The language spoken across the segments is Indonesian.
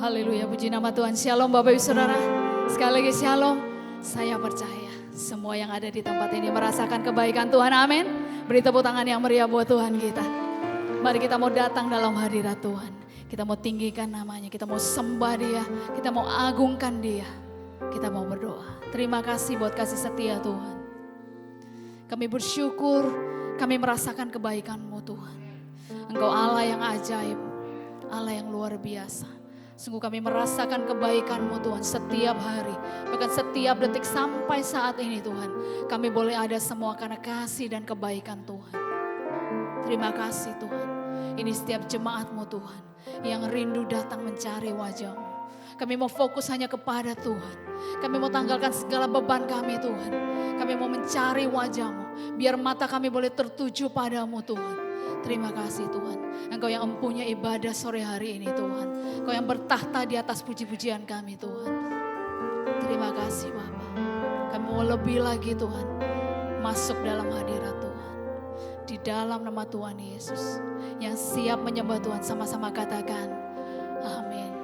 Haleluya, puji nama Tuhan. Shalom Bapak Ibu Saudara. Sekali lagi shalom. Saya percaya semua yang ada di tempat ini merasakan kebaikan Tuhan. Amin. Beri tepuk tangan yang meriah buat Tuhan kita. Mari kita mau datang dalam hadirat Tuhan. Kita mau tinggikan namanya, kita mau sembah Dia, kita mau agungkan Dia. Kita mau berdoa. Terima kasih buat kasih setia Tuhan. Kami bersyukur, kami merasakan kebaikan-Mu Tuhan. Engkau Allah yang ajaib, Allah yang luar biasa. Sungguh kami merasakan kebaikan-Mu Tuhan setiap hari. Bahkan setiap detik sampai saat ini Tuhan. Kami boleh ada semua karena kasih dan kebaikan Tuhan. Terima kasih Tuhan. Ini setiap jemaat-Mu Tuhan. Yang rindu datang mencari wajah-Mu. Kami mau fokus hanya kepada Tuhan. Kami mau tanggalkan segala beban kami Tuhan. Kami mau mencari wajah-Mu. Biar mata kami boleh tertuju padamu Tuhan. Terima kasih Tuhan. Engkau yang empunya ibadah sore hari ini Tuhan. Engkau yang bertahta di atas puji-pujian kami Tuhan. Terima kasih Bapa. Kami mau lebih lagi Tuhan. Masuk dalam hadirat Tuhan. Di dalam nama Tuhan Yesus. Yang siap menyembah Tuhan sama-sama katakan. Amin.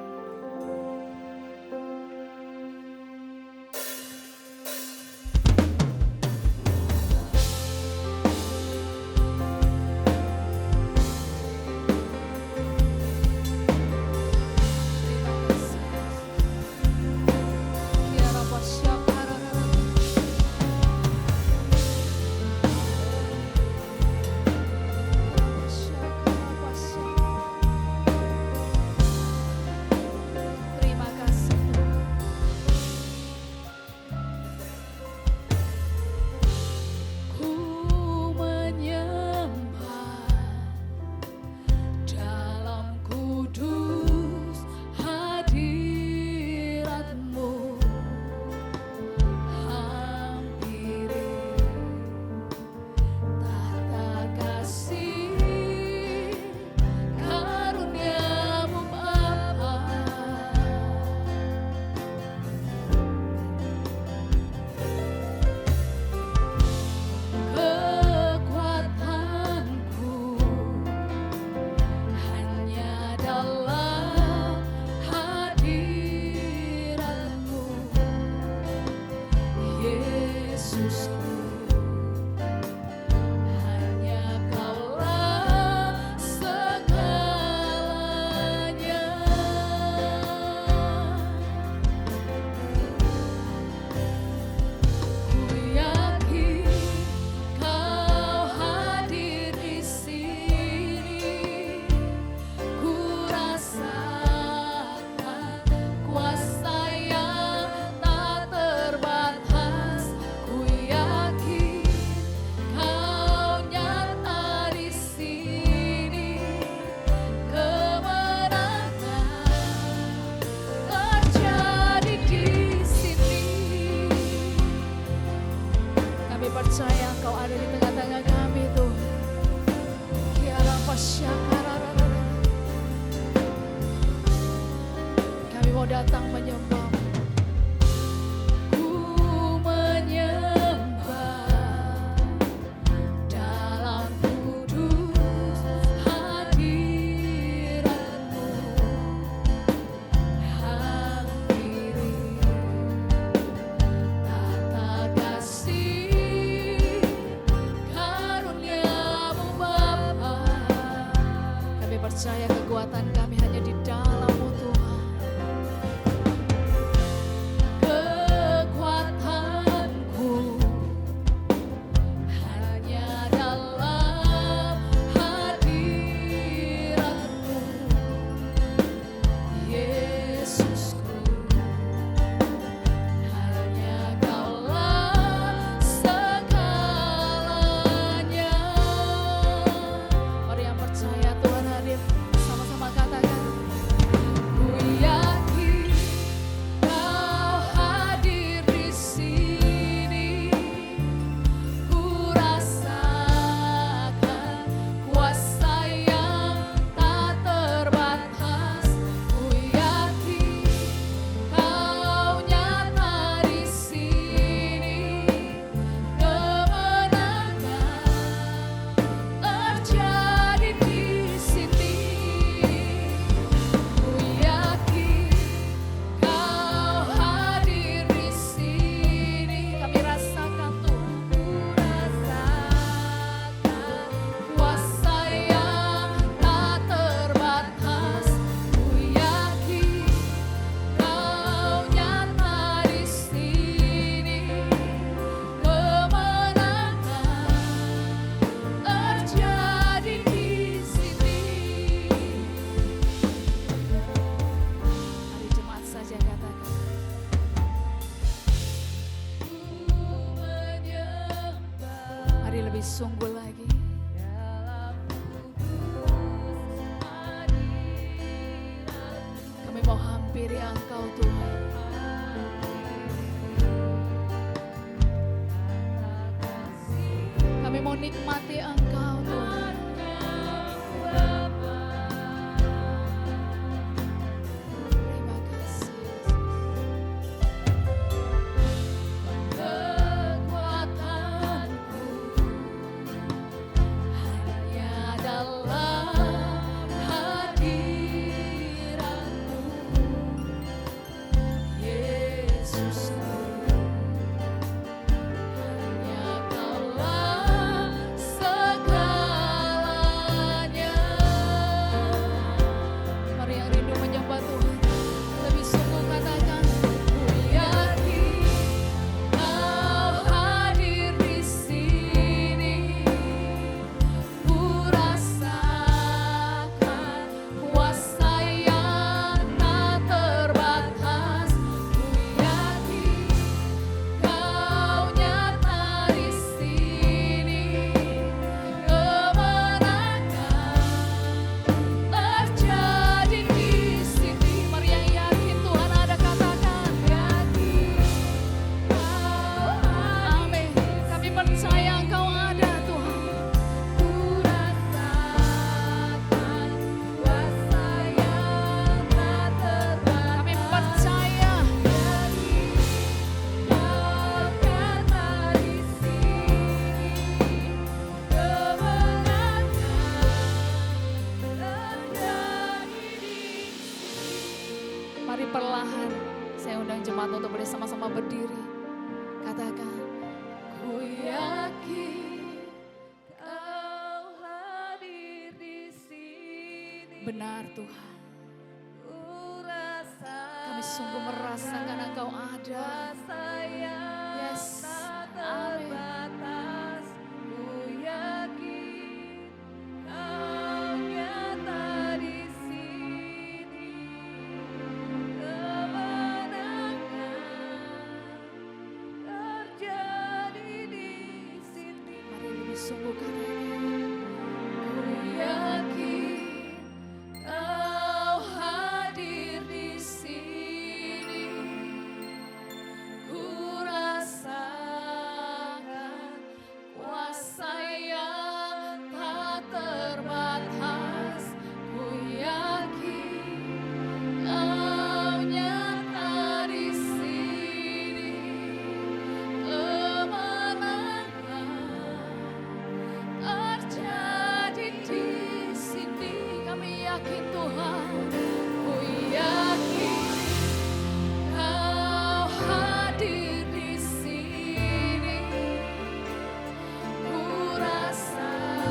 Mari lebih sungguh lagi. Kami mau hampiri Engkau Tuhan. Kami mau nikmati Engkau Tuhan. Terima kasih. Kekuatanku hanya dalam hadirat-Mu, Yesus. Hanya Kaulah segalanya. Mari yang rindu menyembah Tuhan, lebih sungguh katakan, ku yakin Kau hadir di sini. Ku rasakan kuasa yang tak terbatas. Ku yakin Kau nyata di sini. Kemenangan terjadi di sini. Mari yang yakin Tuhan ada, katakan yakin Kau. Amin. Kami percaya Engkau ada Tuhan. Ku rasakan kuasa yang tak terbatas. Kami percaya yakin Kau nyata di sini. Kemenangan terjadi di sini. Mari perlahan saya undang jemaat untuk boleh sama-sama berdiri. Katakan, ku yakin Kau hadir di sini. Benar Tuhan. Kami sungguh merasakan Engkau ada. Yes. Amin. Ku yakin Kau nyata di sini. Kemenangan terjadi di sini. Mari lebih sungguh katakan, ku yakin Kau hadir di sini. Ku rasakan kuasa yang tak terbatas. Ku yakin Kau nyata di sini. Kemenangan terjadi di sini. Kami yakin Tuhan. Ku yakin Kau hadir di sini. Ku rasakan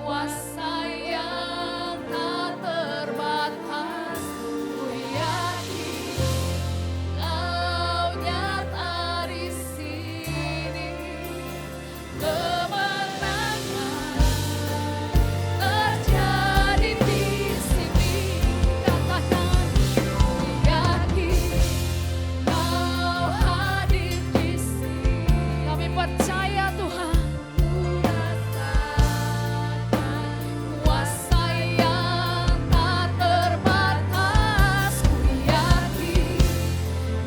kuasa yang tak terbatas. Ku yakin Kau nyata di sini. Kemenangan terjadi di sini. Katakan, ku yakin Kau hadir di sini. Kami percaya Tuhan. Ku rasakan kuasa yang tak terbatas. Ku yakin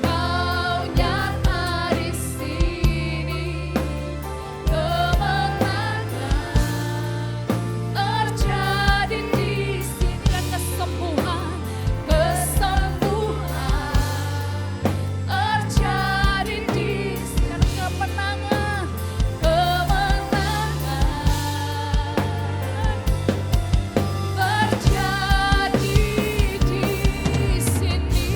Kau nyata di sini. Kemenangan terjadi di sini. Dan kesembuhan terjadi di sini. Dan kemenangan terjadi di sini.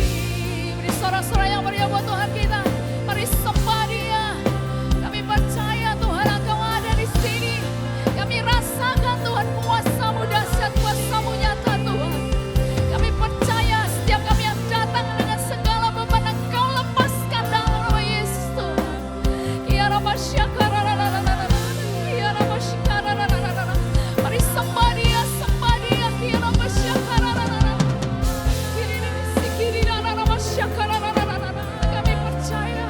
Beri sorak-sorak yang meriah buat Tuhan kita. Mari sembah Dia. Kami percaya Tuhan Engkau ada di sini. Kami rasakan Tuhan kuasa-Mu dahsyat, kuasa-Mu nyata Tuhan. Kami percaya setiap kami yang datang dengan segala beban Engkau lepaskan dalam nama Yesus Tuhan. Ya Rabba Syakararararara. Ya Rabba Syakararararara. Mari sembah Dia, sembah Dia. Ya Rabba Syakararararara. Kiri Rabba Syakararararara. Kami percaya.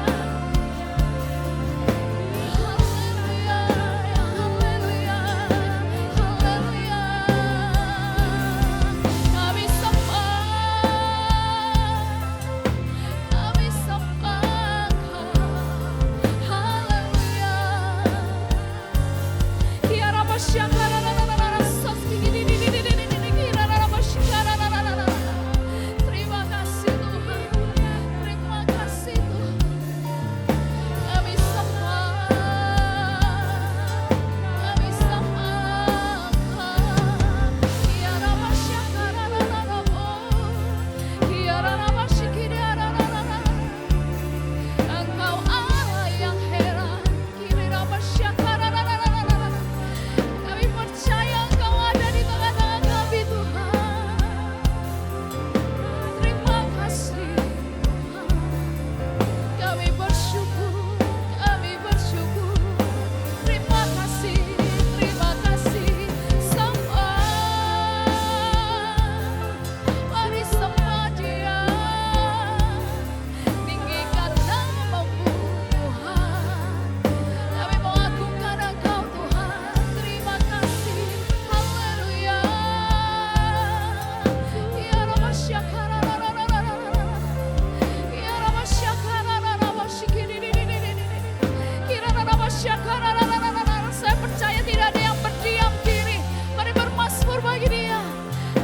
Saya percaya tidak ada yang berdiam diri. Mari bermasmur bagi Dia.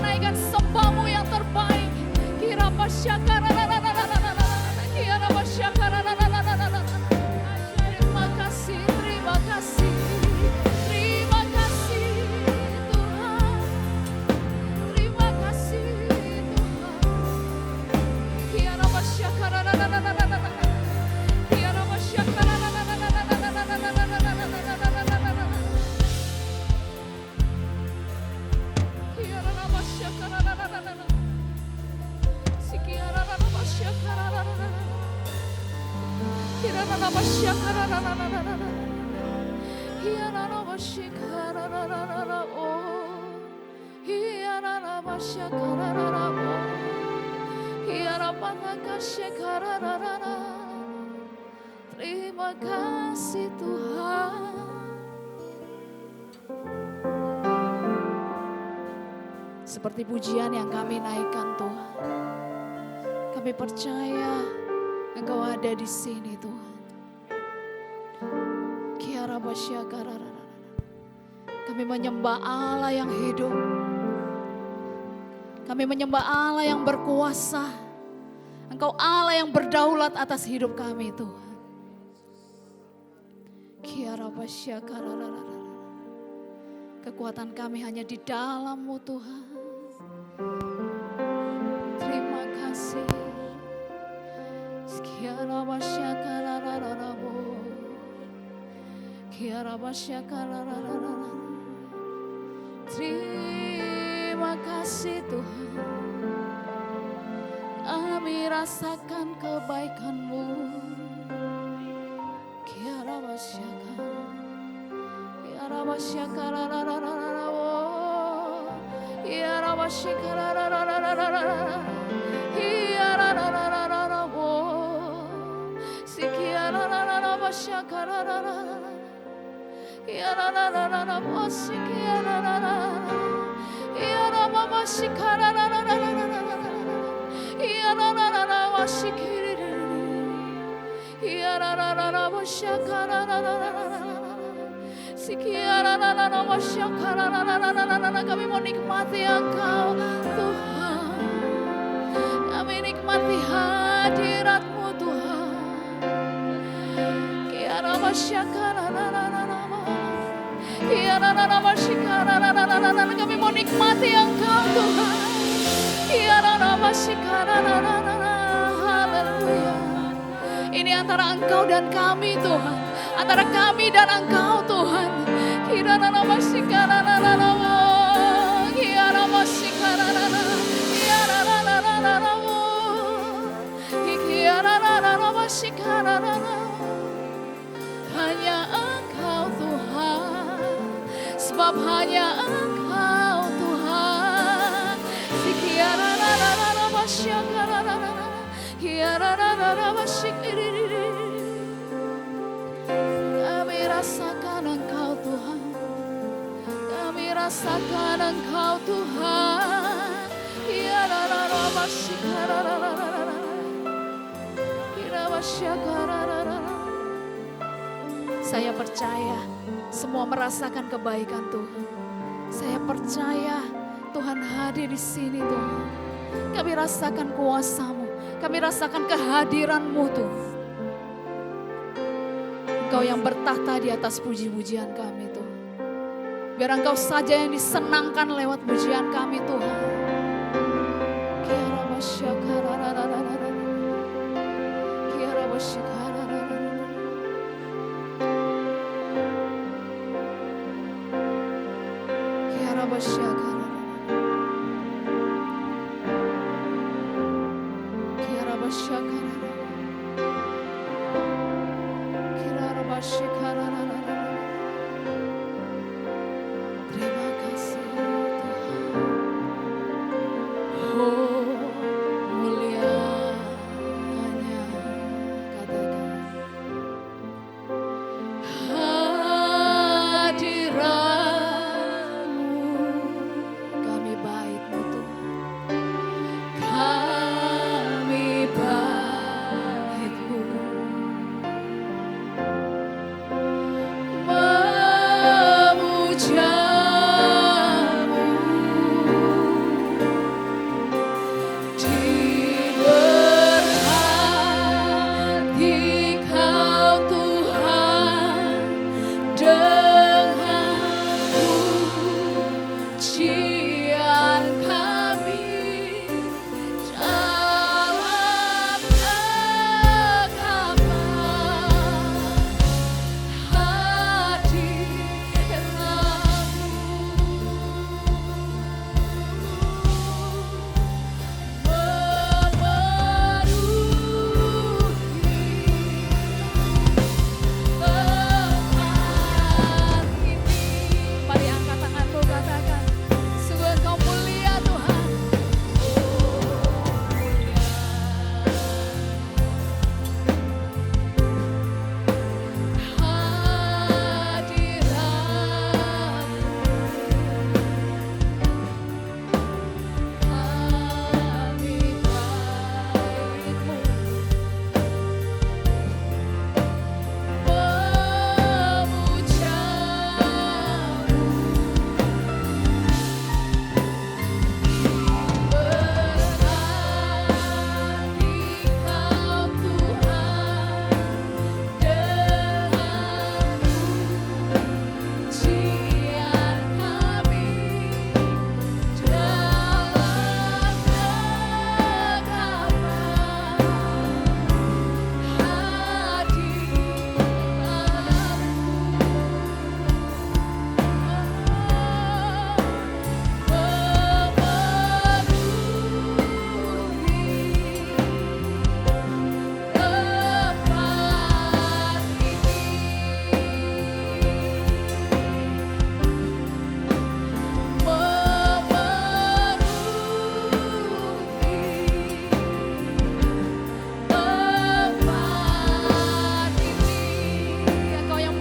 Naikkan sembahmu yang terbaik. Terima kasih, terima kasih. Terima kasih Tuhan. Terima kasih Terima kasih Tuhan. Seperti pujian yang kami naikkan Tuhan. Kami percaya Engkau ada di sini Tuhan. Kami menyembah Allah yang hidup. Kami menyembah Allah yang berkuasa. Engkau Allah yang berdaulat atas hidup kami Tuhan. Kekuatan kami hanya di dalam-Mu Tuhan. Terima kasih. Terima kasih Tuhan. Kami rasakan kebaikan-Mu. Kami mau nikmati Engkau Tuhan. Kami nikmati hadirat-Mu Tuhan. Kami mau nikmati Engkau Tuhan. Haleluya. Ini antara Engkau dan kami Tuhan. Antara kami dan Engkau Tuhan. Hanya Engkau Tuhan. Sebab hanya Engkau Tuhan. Kami rasakan Engkau Tuhan. Kami rasakan Engkau Tuhan. Saya percaya semua merasakan kebaikan Tuhan. Saya percaya Tuhan hadir di sini Tuhan. Kami rasakan kuasa-Mu. Kami rasakan kehadiran-Mu Tuhan. Engkau yang bertahta di atas puji-pujian kami Tuhan. Biar Engkau saja yang disenangkan lewat pujian kami Tuhan. Terima kasih Tuhan. Oh, mulianya katakan hadirat-Mu. Kami bait-Mu Tuhan. Kami bait-Mu.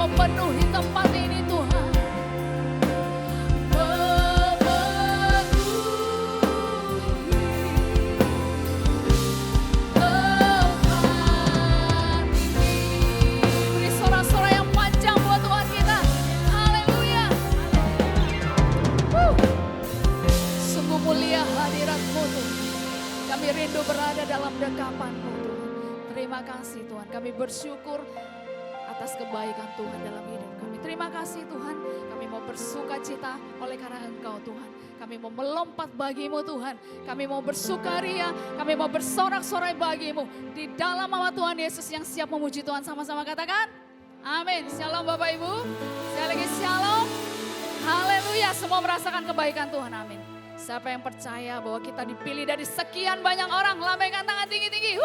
memenuhi tempat ini Tuhan. Beri sorak-sorak yang panjang buat Tuhan kita. Haleluya. Sungguh mulia hadirat-Mu Tuhan. Kami rindu berada dalam dekapan-Mu Tuhan. Terima kasih Tuhan. Kami bersyukur atas kebaikan Tuhan dalam hidup kami. Terima kasih Tuhan. Kami mau bersuka cita oleh karena Engkau Tuhan. Kami mau melompat bagi-Mu Tuhan. Kami mau bersukaria. Kami mau bersorak-sorai bagi-Mu. Di dalam nama Tuhan Yesus yang siap memuji Tuhan. Sama-sama katakan. Amin. Shalom Bapak Ibu. Sekali lagi shalom. Haleluya. Semua merasakan kebaikan Tuhan. Amin. Siapa yang percaya bahwa kita dipilih dari sekian banyak orang. Lambaikan tangan tinggi-tinggi.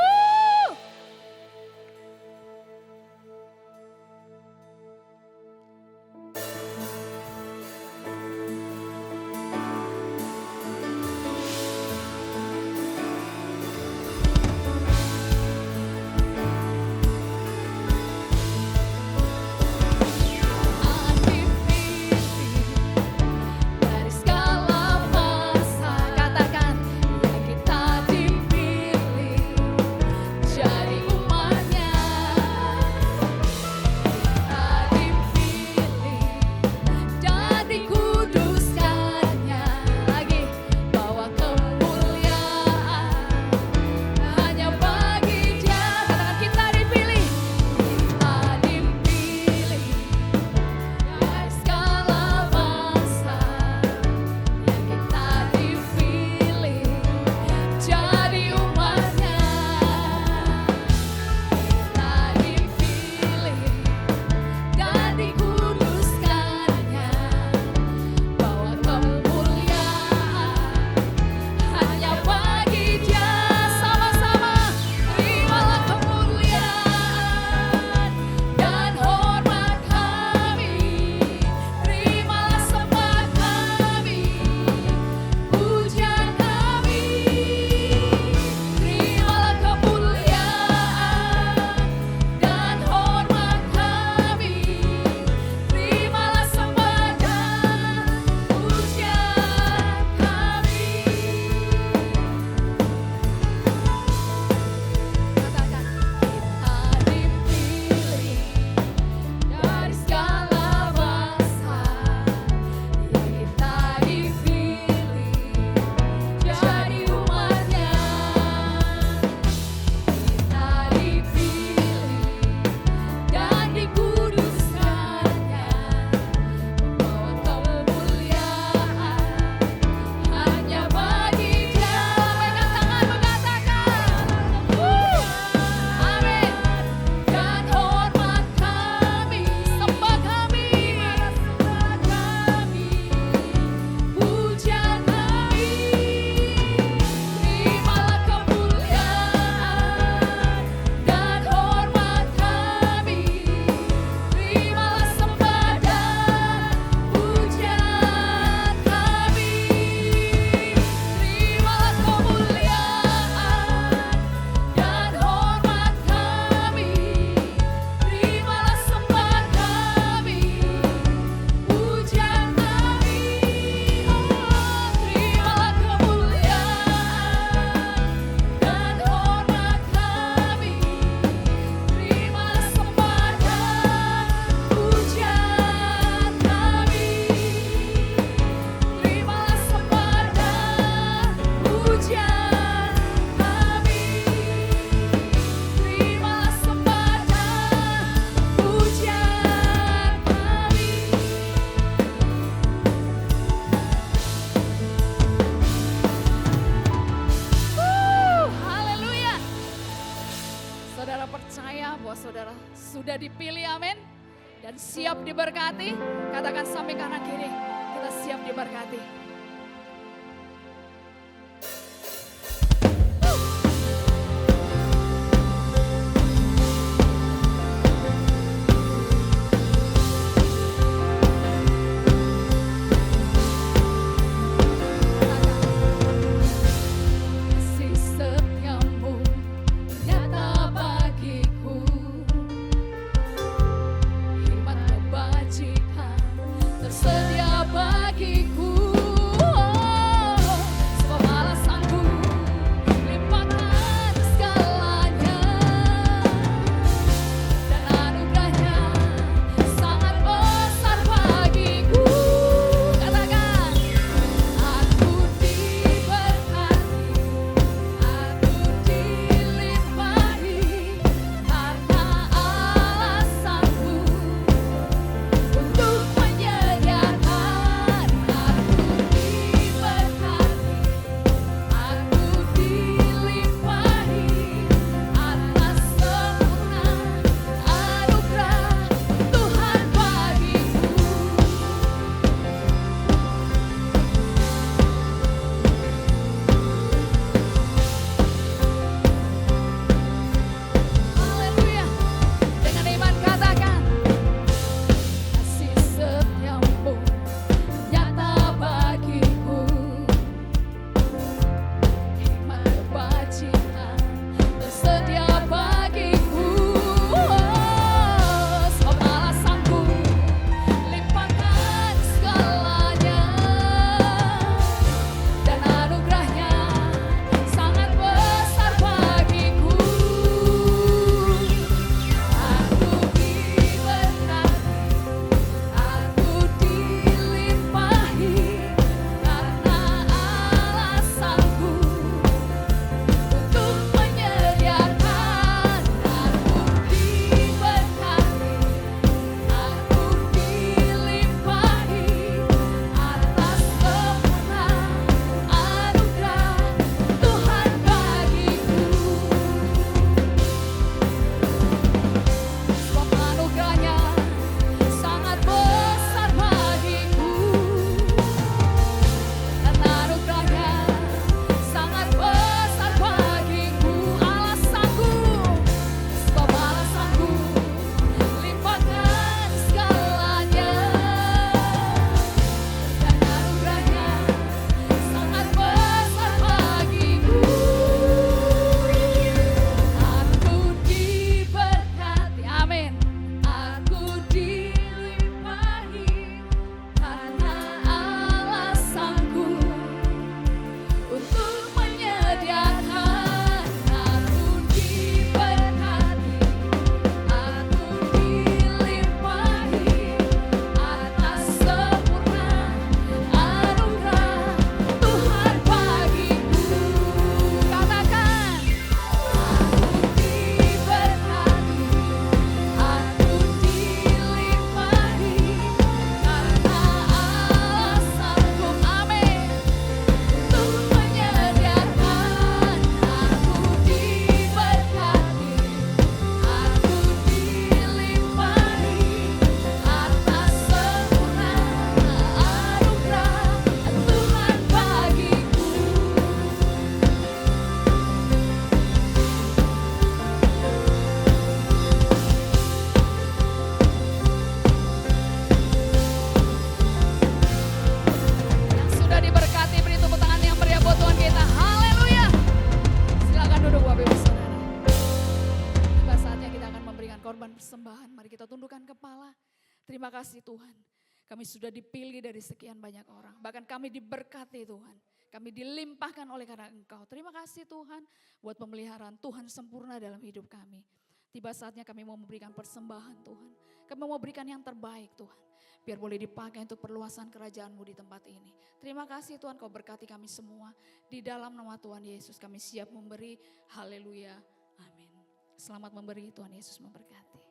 sudah dipilih, amin. Dan siap diberkati. Katakan sampai kanan kiri, kita siap diberkati. Hikmat kepala. Terima kasih Tuhan. Kami sudah dipilih dari sekian banyak orang. Bahkan kami diberkati Tuhan. Kami dilimpahkan oleh karena Engkau. Terima kasih Tuhan buat pemeliharaan Tuhan sempurna dalam hidup kami. Tiba saatnya kami mau memberikan persembahan Tuhan. Kami mau memberikan yang terbaik Tuhan. Biar boleh dipakai untuk perluasan kerajaan-Mu di tempat ini. Terima kasih Tuhan, Kau berkati kami semua. Di dalam nama Tuhan Yesus kami siap memberi. Haleluya. Amin. Selamat memberi, Tuhan Yesus memberkati.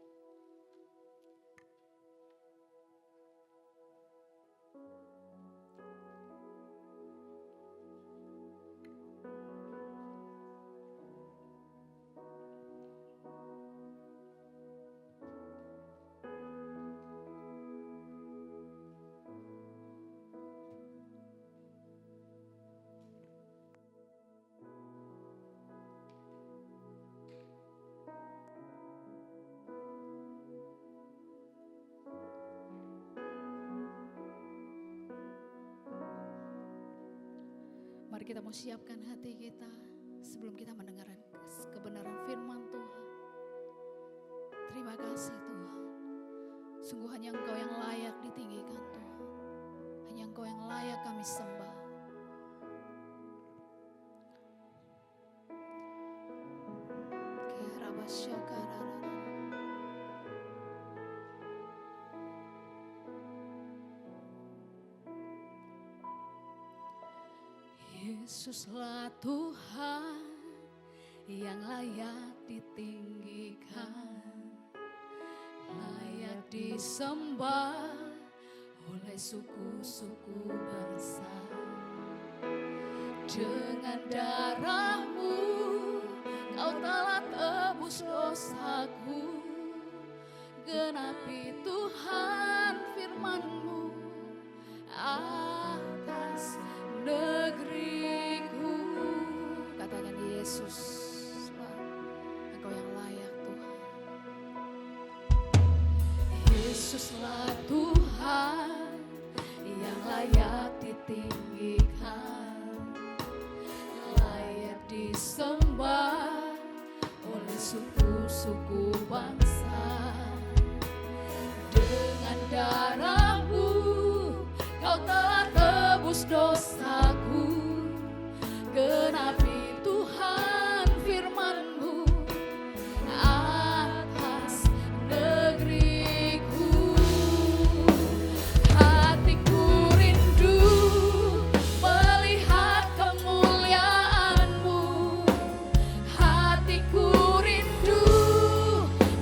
Mari kita mau siapkan hati kita sebelum kita mendengarkan kebenaran firman Tuhan. Terima kasih Tuhan. Sungguh hanya Engkau yang layak ditinggikan Tuhan. Hanya Engkau yang layak kami sembah. Yesuslah Tuhan yang layak ditinggikan, layak disembah oleh suku-suku bangsa. Dengan darah-Mu Kau telah tebus dosaku, genapi Tuhan firman-Mu atas negeriku. Katakan Yesus, Engkau yang layak Tuhan. Yesuslah Tuhan yang layak ditinggikan, layak disembah oleh suku-suku bangsa. Dengan darah-Mu Kau telah tebus dosaku, genapi Tuhan firman-Mu atas negeriku. Hatiku rindu melihat kemuliaan-Mu, hatiku rindu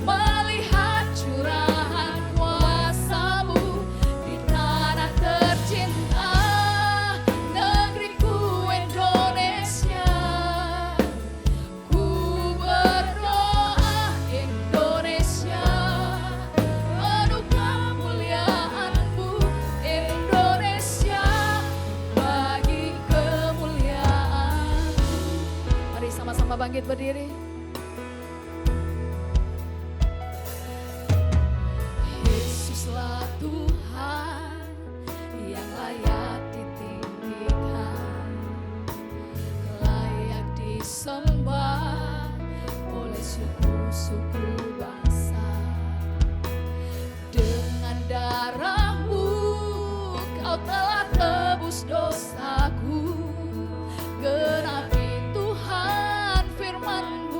melihat curahan kuasa-Mu di tanah tercinta, negeriku Indonesia. Ku berdoa Indonesia, penuh kemuliaan-Mu Indonesia, bagi kemuliaan-Mu. Mari sama-sama bangkit berdiri. Yesuslah Tuhan yang layak ditinggikan, layak disembah oleh suku-suku bangsa. Dengan darah-Mu Kau telah tebus dosaku, genapi Tuhan firman-Mu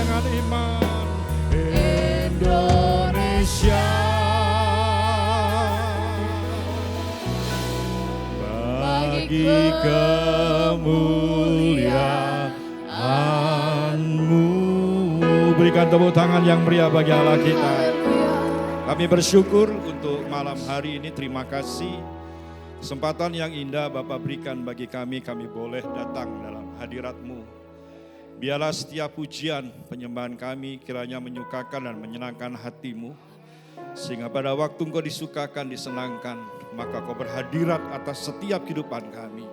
dengan iman. Indonesia, bagi kemuliaan-Mu. Berikan tepuk tangan yang meriah bagi Allah kita. Kami bersyukur untuk malam hari ini. Terima kasih kesempatan yang indah Bapak berikan bagi kami boleh datang dalam hadirat-Mu. Biarlah setiap pujian penyembahan kami kiranya menyukakan dan menyenangkan hati-Mu. Sehingga pada waktu Engkau disukakan, disenangkan, maka Kau berhadirat atas setiap kehidupan kami.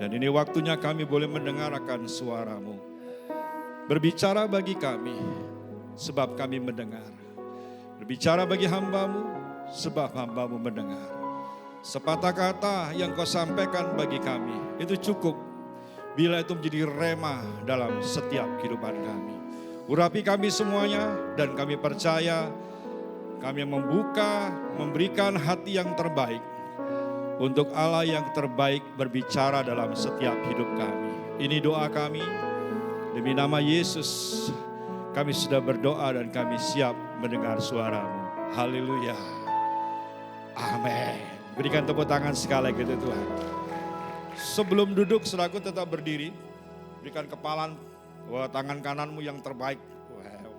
Dan ini waktunya kami boleh mendengar akan suara-Mu. Berbicara bagi kami, sebab kami mendengar. Berbicara bagi hamba-Mu, sebab hamba-Mu mendengar. Sepatah kata yang Kau sampaikan bagi kami, itu cukup. Bila itu menjadi rema dalam setiap kehidupan kami. Urapi kami semuanya dan kami percaya kami membuka, memberikan hati yang terbaik. Untuk Allah yang terbaik berbicara dalam setiap hidup kami. Ini doa kami, demi nama Yesus kami sudah berdoa dan kami siap mendengar suara-Mu. Haleluya. Amin. Berikan tepuk tangan sekali lagi Tuhan. Sebelum duduk, saudaraku tetap berdiri. Berikan kepalan, tangan kananmu yang terbaik. Wow.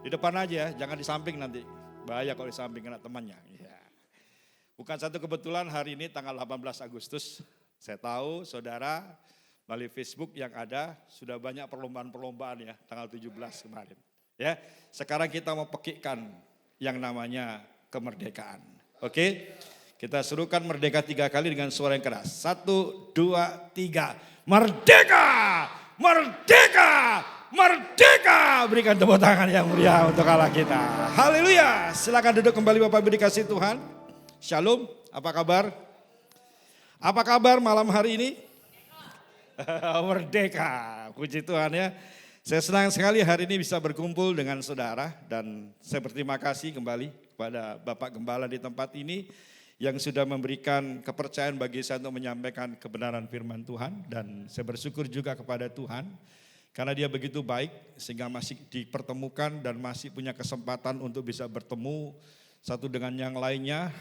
Di depan aja ya, jangan di samping nanti. Bahaya kalau di samping kena temannya. Ya. Bukan satu kebetulan hari ini tanggal 18 Agustus. Saya tahu saudara melalui Facebook yang ada sudah banyak perlombaan-perlombaan ya tanggal 17 kemarin. Ya, sekarang kita mau pekikkan yang namanya kemerdekaan. Oke? Kita serukan merdeka 3 kali dengan suara yang keras. 1, 2, 3. Merdeka! Merdeka! Merdeka! Berikan tepuk tangan yang meriah untuk Allah kita. Haleluya! Silakan duduk kembali Bapak Ibu dikasih Tuhan. Shalom, apa kabar? Apa kabar malam hari ini? Merdeka, puji Tuhan ya. Saya senang sekali hari ini bisa berkumpul dengan saudara dan saya berterima kasih kembali kepada Bapak Gembala di tempat ini yang sudah memberikan kepercayaan bagi saya untuk menyampaikan kebenaran firman Tuhan dan saya bersyukur juga kepada Tuhan karena Dia begitu baik sehingga masih dipertemukan dan masih punya kesempatan untuk bisa bertemu satu dengan yang lainnya.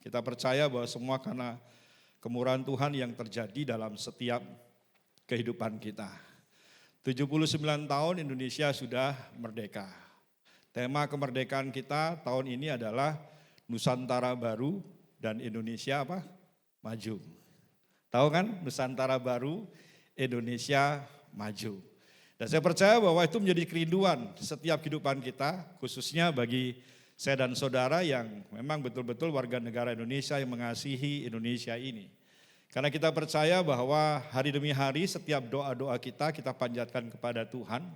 Kita percaya bahwa semua karena kemurahan Tuhan yang terjadi dalam setiap kehidupan kita. 79 tahun Indonesia sudah merdeka. Tema kemerdekaan kita tahun ini adalah Nusantara Baru dan Indonesia apa? Maju. Tahu kan? Nusantara Baru, Indonesia Maju. Dan saya percaya bahwa itu menjadi kerinduan setiap kehidupan kita, khususnya bagi saya dan saudara yang memang betul-betul warga negara Indonesia yang mengasihi Indonesia ini. Karena kita percaya bahwa hari demi hari setiap doa-doa kita panjatkan kepada Tuhan.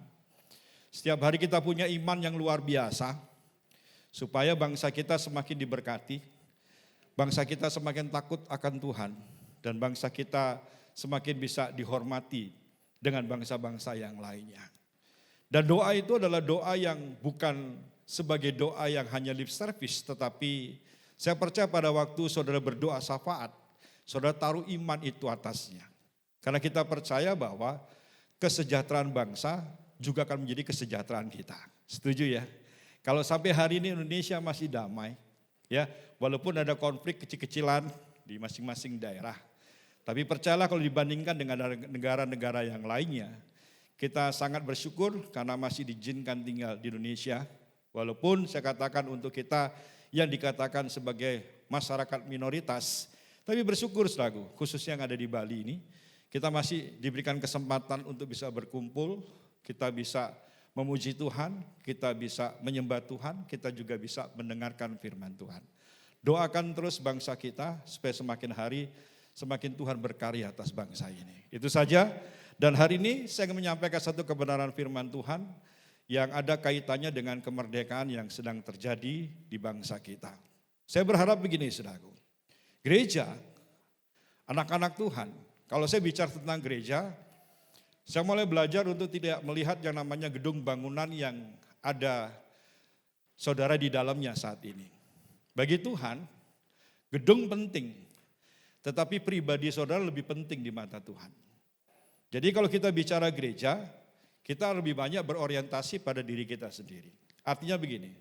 Setiap hari kita punya iman yang luar biasa. Supaya bangsa kita semakin diberkati. Bangsa kita semakin takut akan Tuhan. Dan bangsa kita semakin bisa dihormati dengan bangsa-bangsa yang lainnya. Dan doa itu adalah doa yang bukan sebagai doa yang hanya lip service. Tetapi saya percaya pada waktu saudara berdoa syafaat. Saudara taruh iman itu atasnya. Karena kita percaya bahwa kesejahteraan bangsa juga akan menjadi kesejahteraan kita. Setuju ya? Kalau sampai hari ini Indonesia masih damai, ya, walaupun ada konflik kecil-kecilan di masing-masing daerah. Tapi percayalah kalau dibandingkan dengan negara-negara yang lainnya, kita sangat bersyukur karena masih diizinkan tinggal di Indonesia. Walaupun saya katakan untuk kita yang dikatakan sebagai masyarakat minoritas, tapi bersyukur saudaraku, khususnya yang ada di Bali ini, kita masih diberikan kesempatan untuk bisa berkumpul, kita bisa memuji Tuhan, kita bisa menyembah Tuhan, kita juga bisa mendengarkan firman Tuhan. Doakan terus bangsa kita supaya semakin hari semakin Tuhan berkarya atas bangsa ini. Itu saja, dan hari ini saya ingin menyampaikan satu kebenaran firman Tuhan yang ada kaitannya dengan kemerdekaan yang sedang terjadi di bangsa kita. Saya berharap begini saudaraku. Gereja, anak-anak Tuhan, kalau saya bicara tentang gereja, saya mulai belajar untuk tidak melihat yang namanya gedung bangunan yang ada saudara di dalamnya saat ini. Bagi Tuhan, gedung penting, tetapi pribadi saudara lebih penting di mata Tuhan. Jadi kalau kita bicara gereja, kita lebih banyak berorientasi pada diri kita sendiri. Artinya begini,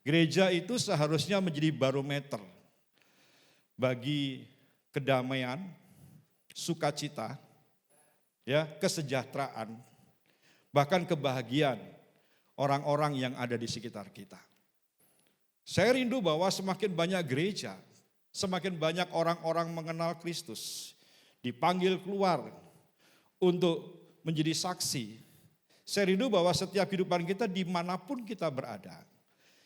gereja itu seharusnya menjadi barometer bagi kedamaian, sukacita, ya, kesejahteraan, bahkan kebahagiaan orang-orang yang ada di sekitar kita. Saya rindu bahwa semakin banyak gereja, semakin banyak orang-orang mengenal Kristus, dipanggil keluar untuk menjadi saksi. Saya rindu bahwa setiap kehidupan kita dimanapun kita berada,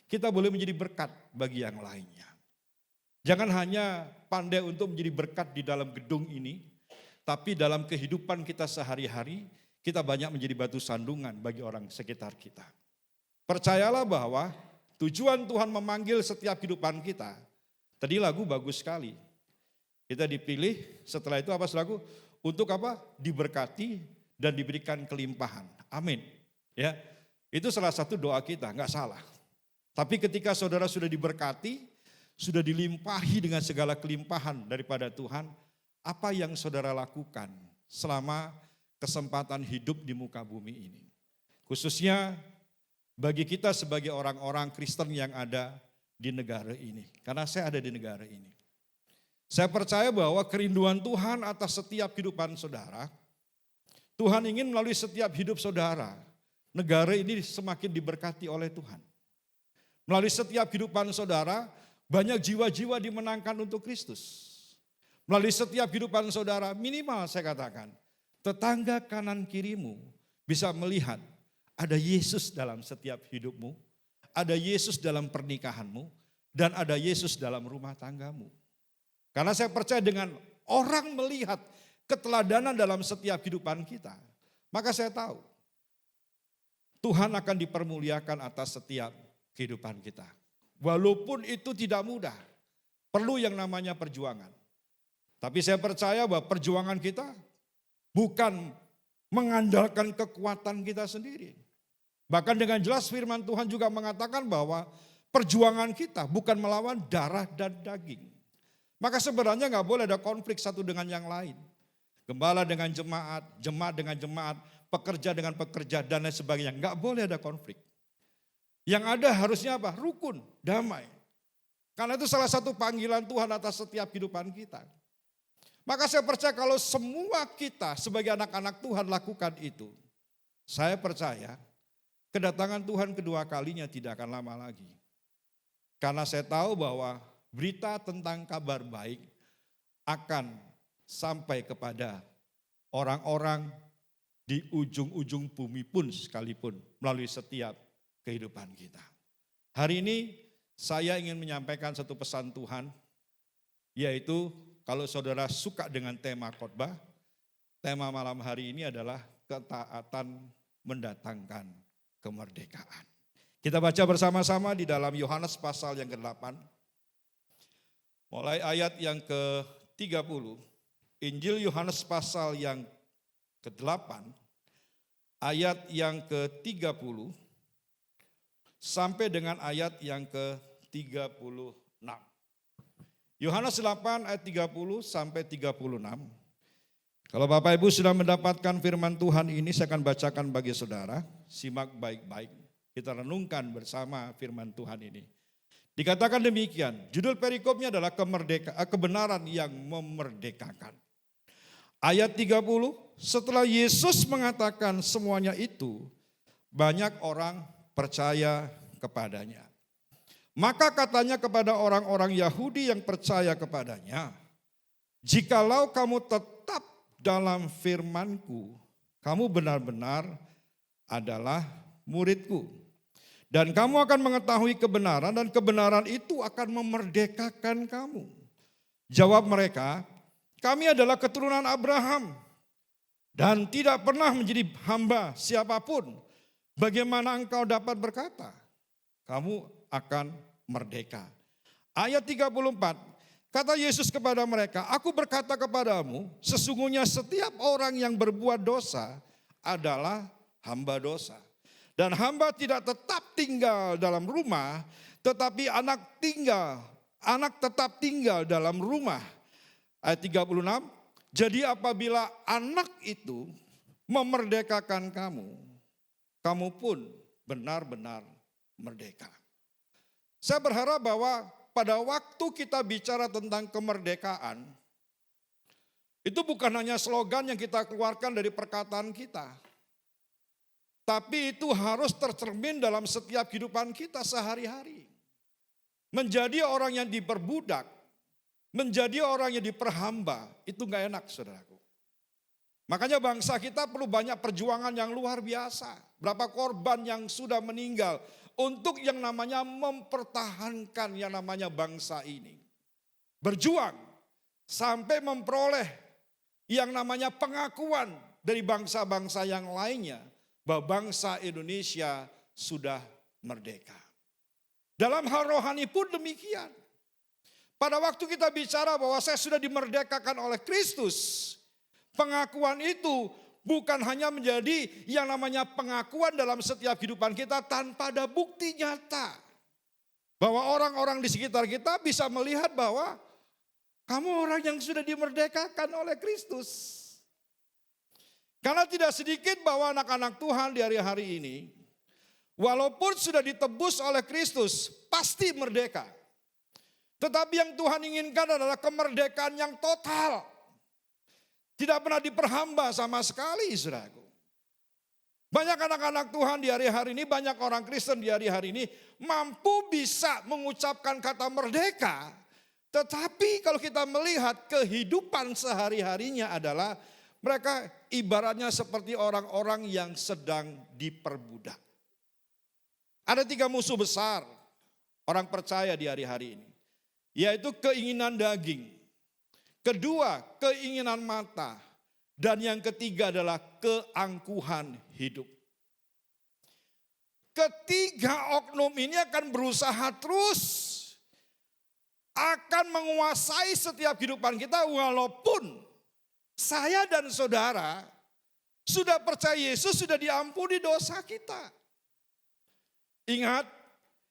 kita boleh menjadi berkat bagi yang lainnya. Jangan hanya pandai untuk menjadi berkat di dalam gedung ini, tapi dalam kehidupan kita sehari-hari, kita banyak menjadi batu sandungan bagi orang sekitar kita. Percayalah bahwa tujuan Tuhan memanggil setiap kehidupan kita. Tadi lagu bagus sekali. Kita dipilih, setelah itu apa lagu? Untuk apa? Diberkati dan diberikan kelimpahan. Amin. Ya, itu salah satu doa kita, nggak salah. Tapi ketika saudara sudah diberkati, sudah dilimpahi dengan segala kelimpahan daripada Tuhan, apa yang saudara lakukan selama kesempatan hidup di muka bumi ini? Khususnya bagi kita sebagai orang-orang Kristen yang ada di negara ini. Karena saya ada di negara ini. Saya percaya bahwa kerinduan Tuhan atas setiap kehidupan saudara, Tuhan ingin melalui setiap hidup saudara, negara ini semakin diberkati oleh Tuhan. Melalui setiap kehidupan saudara, banyak jiwa-jiwa dimenangkan untuk Kristus. Melalui setiap kehidupan saudara, minimal saya katakan, tetangga kanan kirimu bisa melihat ada Yesus dalam setiap hidupmu, ada Yesus dalam pernikahanmu, dan ada Yesus dalam rumah tanggamu. Karena saya percaya dengan orang melihat keteladanan dalam setiap kehidupan kita, maka saya tahu Tuhan akan dipermuliakan atas setiap kehidupan kita. Walaupun itu tidak mudah, perlu yang namanya perjuangan. Tapi saya percaya bahwa perjuangan kita bukan mengandalkan kekuatan kita sendiri. Bahkan dengan jelas firman Tuhan juga mengatakan bahwa perjuangan kita bukan melawan darah dan daging. Maka sebenarnya nggak boleh ada konflik satu dengan yang lain. Gembala dengan jemaat, jemaat dengan jemaat, pekerja dengan pekerja dan lain sebagainya. Nggak boleh ada konflik. Yang ada harusnya apa? Rukun, damai. Karena itu salah satu panggilan Tuhan atas setiap kehidupan kita. Maka saya percaya kalau semua kita sebagai anak-anak Tuhan lakukan itu, saya percaya kedatangan Tuhan kedua kalinya tidak akan lama lagi. Karena saya tahu bahwa berita tentang kabar baik akan sampai kepada orang-orang di ujung-ujung bumi pun sekalipun melalui setiap kehidupan kita. Hari ini saya ingin menyampaikan satu pesan Tuhan, yaitu kalau saudara suka dengan tema khotbah, tema malam hari ini adalah ketaatan mendatangkan kemerdekaan. Kita baca bersama-sama di dalam Yohanes pasal yang ke-8. Mulai ayat yang ke-30, Injil Yohanes pasal yang ke-8, ayat yang ke-30, sampai dengan ayat yang ke-36. Yohanes 8 ayat 30 sampai 36. Kalau Bapak Ibu sudah mendapatkan firman Tuhan ini, saya akan bacakan bagi saudara. Simak baik-baik. Kita renungkan bersama firman Tuhan ini. Dikatakan demikian, judul perikopnya adalah kebenaran yang memerdekakan. Ayat 30, setelah Yesus mengatakan semuanya itu, banyak orang percaya kepadanya. Maka katanya kepada orang-orang Yahudi yang percaya kepadanya, jikalau kamu tetap dalam firman-Ku, kamu benar-benar adalah murid-Ku. Dan kamu akan mengetahui kebenaran dan kebenaran itu akan memerdekakan kamu. Jawab mereka, kami adalah keturunan Abraham dan tidak pernah menjadi hamba siapapun. Bagaimana engkau dapat berkata, kamu akan merdeka. Ayat 34, kata Yesus kepada mereka, aku berkata kepadamu, sesungguhnya setiap orang yang berbuat dosa adalah hamba dosa. Dan hamba tidak tetap tinggal dalam rumah, tetapi anak tetap tinggal dalam rumah. Ayat 36, jadi apabila anak itu memerdekakan kamu, kamu pun benar-benar merdeka. Saya berharap bahwa pada waktu kita bicara tentang kemerdekaan, itu bukan hanya slogan yang kita keluarkan dari perkataan kita, tapi itu harus tercermin dalam setiap kehidupan kita sehari-hari. Menjadi orang yang diperbudak, menjadi orang yang diperhamba, itu gak enak saudaraku. Makanya bangsa kita perlu banyak perjuangan yang luar biasa. Berapa korban yang sudah meninggal untuk yang namanya mempertahankan yang namanya bangsa ini. Berjuang sampai memperoleh yang namanya pengakuan dari bangsa-bangsa yang lainnya bahwa bangsa Indonesia sudah merdeka. Dalam hal rohani pun demikian. Pada waktu kita bicara bahwa saya sudah dimerdekakan oleh Kristus, pengakuan itu bukan hanya menjadi yang namanya pengakuan dalam setiap kehidupan kita tanpa ada bukti nyata. Bahwa orang-orang di sekitar kita bisa melihat bahwa kamu orang yang sudah dimerdekakan oleh Kristus. Karena tidak sedikit bahwa anak-anak Tuhan di hari-hari ini, walaupun sudah ditebus oleh Kristus, pasti merdeka. Tetapi yang Tuhan inginkan adalah kemerdekaan yang total. Tidak pernah diperhamba sama sekali, saudaraku. Banyak anak-anak Tuhan di hari-hari ini, banyak orang Kristen di hari-hari ini mampu bisa mengucapkan kata merdeka. Tetapi kalau kita melihat kehidupan sehari-harinya adalah mereka ibaratnya seperti orang-orang yang sedang diperbudak. Ada 3 musuh besar orang percaya di hari-hari ini. Yaitu keinginan daging. Kedua, keinginan mata. Dan yang ketiga adalah keangkuhan hidup. Ketiga oknum ini akan berusaha terus. Akan menguasai setiap kehidupan kita walaupun saya dan saudara sudah percaya Yesus, sudah diampuni dosa kita. Ingat,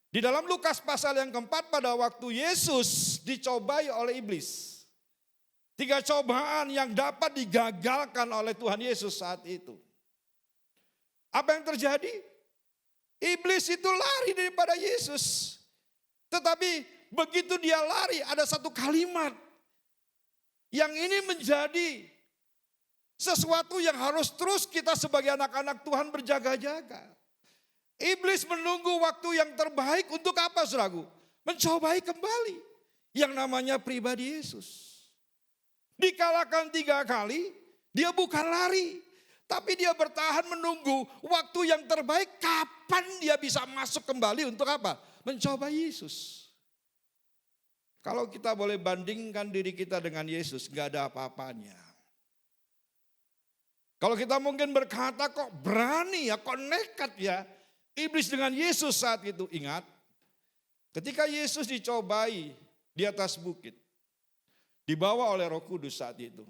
di dalam Lukas pasal yang keempat pada waktu Yesus dicobai oleh iblis. 3 cobaan yang dapat digagalkan oleh Tuhan Yesus saat itu. Apa yang terjadi? Iblis itu lari daripada Yesus. Tetapi begitu dia lari ada satu kalimat. Yang ini menjadi sesuatu yang harus terus kita sebagai anak-anak Tuhan berjaga-jaga. Iblis menunggu waktu yang terbaik untuk apa, saudaraku? Mencobai kembali yang namanya pribadi Yesus. Dikalahkan 3 kali, dia bukan lari. Tapi dia bertahan menunggu waktu yang terbaik kapan dia bisa masuk kembali untuk apa? Mencobai Yesus. Kalau kita boleh bandingkan diri kita dengan Yesus, gak ada apa-apanya. Kalau kita mungkin berkata kok berani ya, kok nekat ya. Iblis dengan Yesus saat itu, ingat. Ketika Yesus dicobai di atas bukit. Dibawa oleh Roh Kudus saat itu.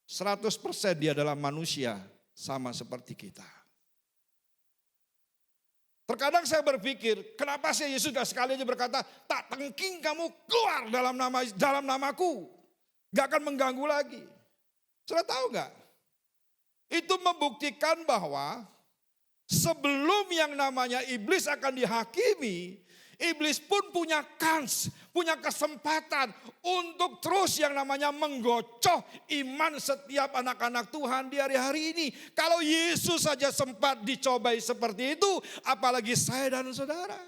100% dia adalah manusia sama seperti kita. Terkadang saya berpikir, kenapa sih Yesus gak sekali aja berkata, tak tengking kamu keluar dalam namaku. Gak akan mengganggu lagi. Sudah tahu gak? Itu membuktikan bahwa sebelum yang namanya iblis akan dihakimi, iblis pun punya kans, punya kesempatan untuk terus yang namanya menggocoh iman setiap anak-anak Tuhan di hari-hari ini. Kalau Yesus saja sempat dicobai seperti itu, apalagi saya dan saudara.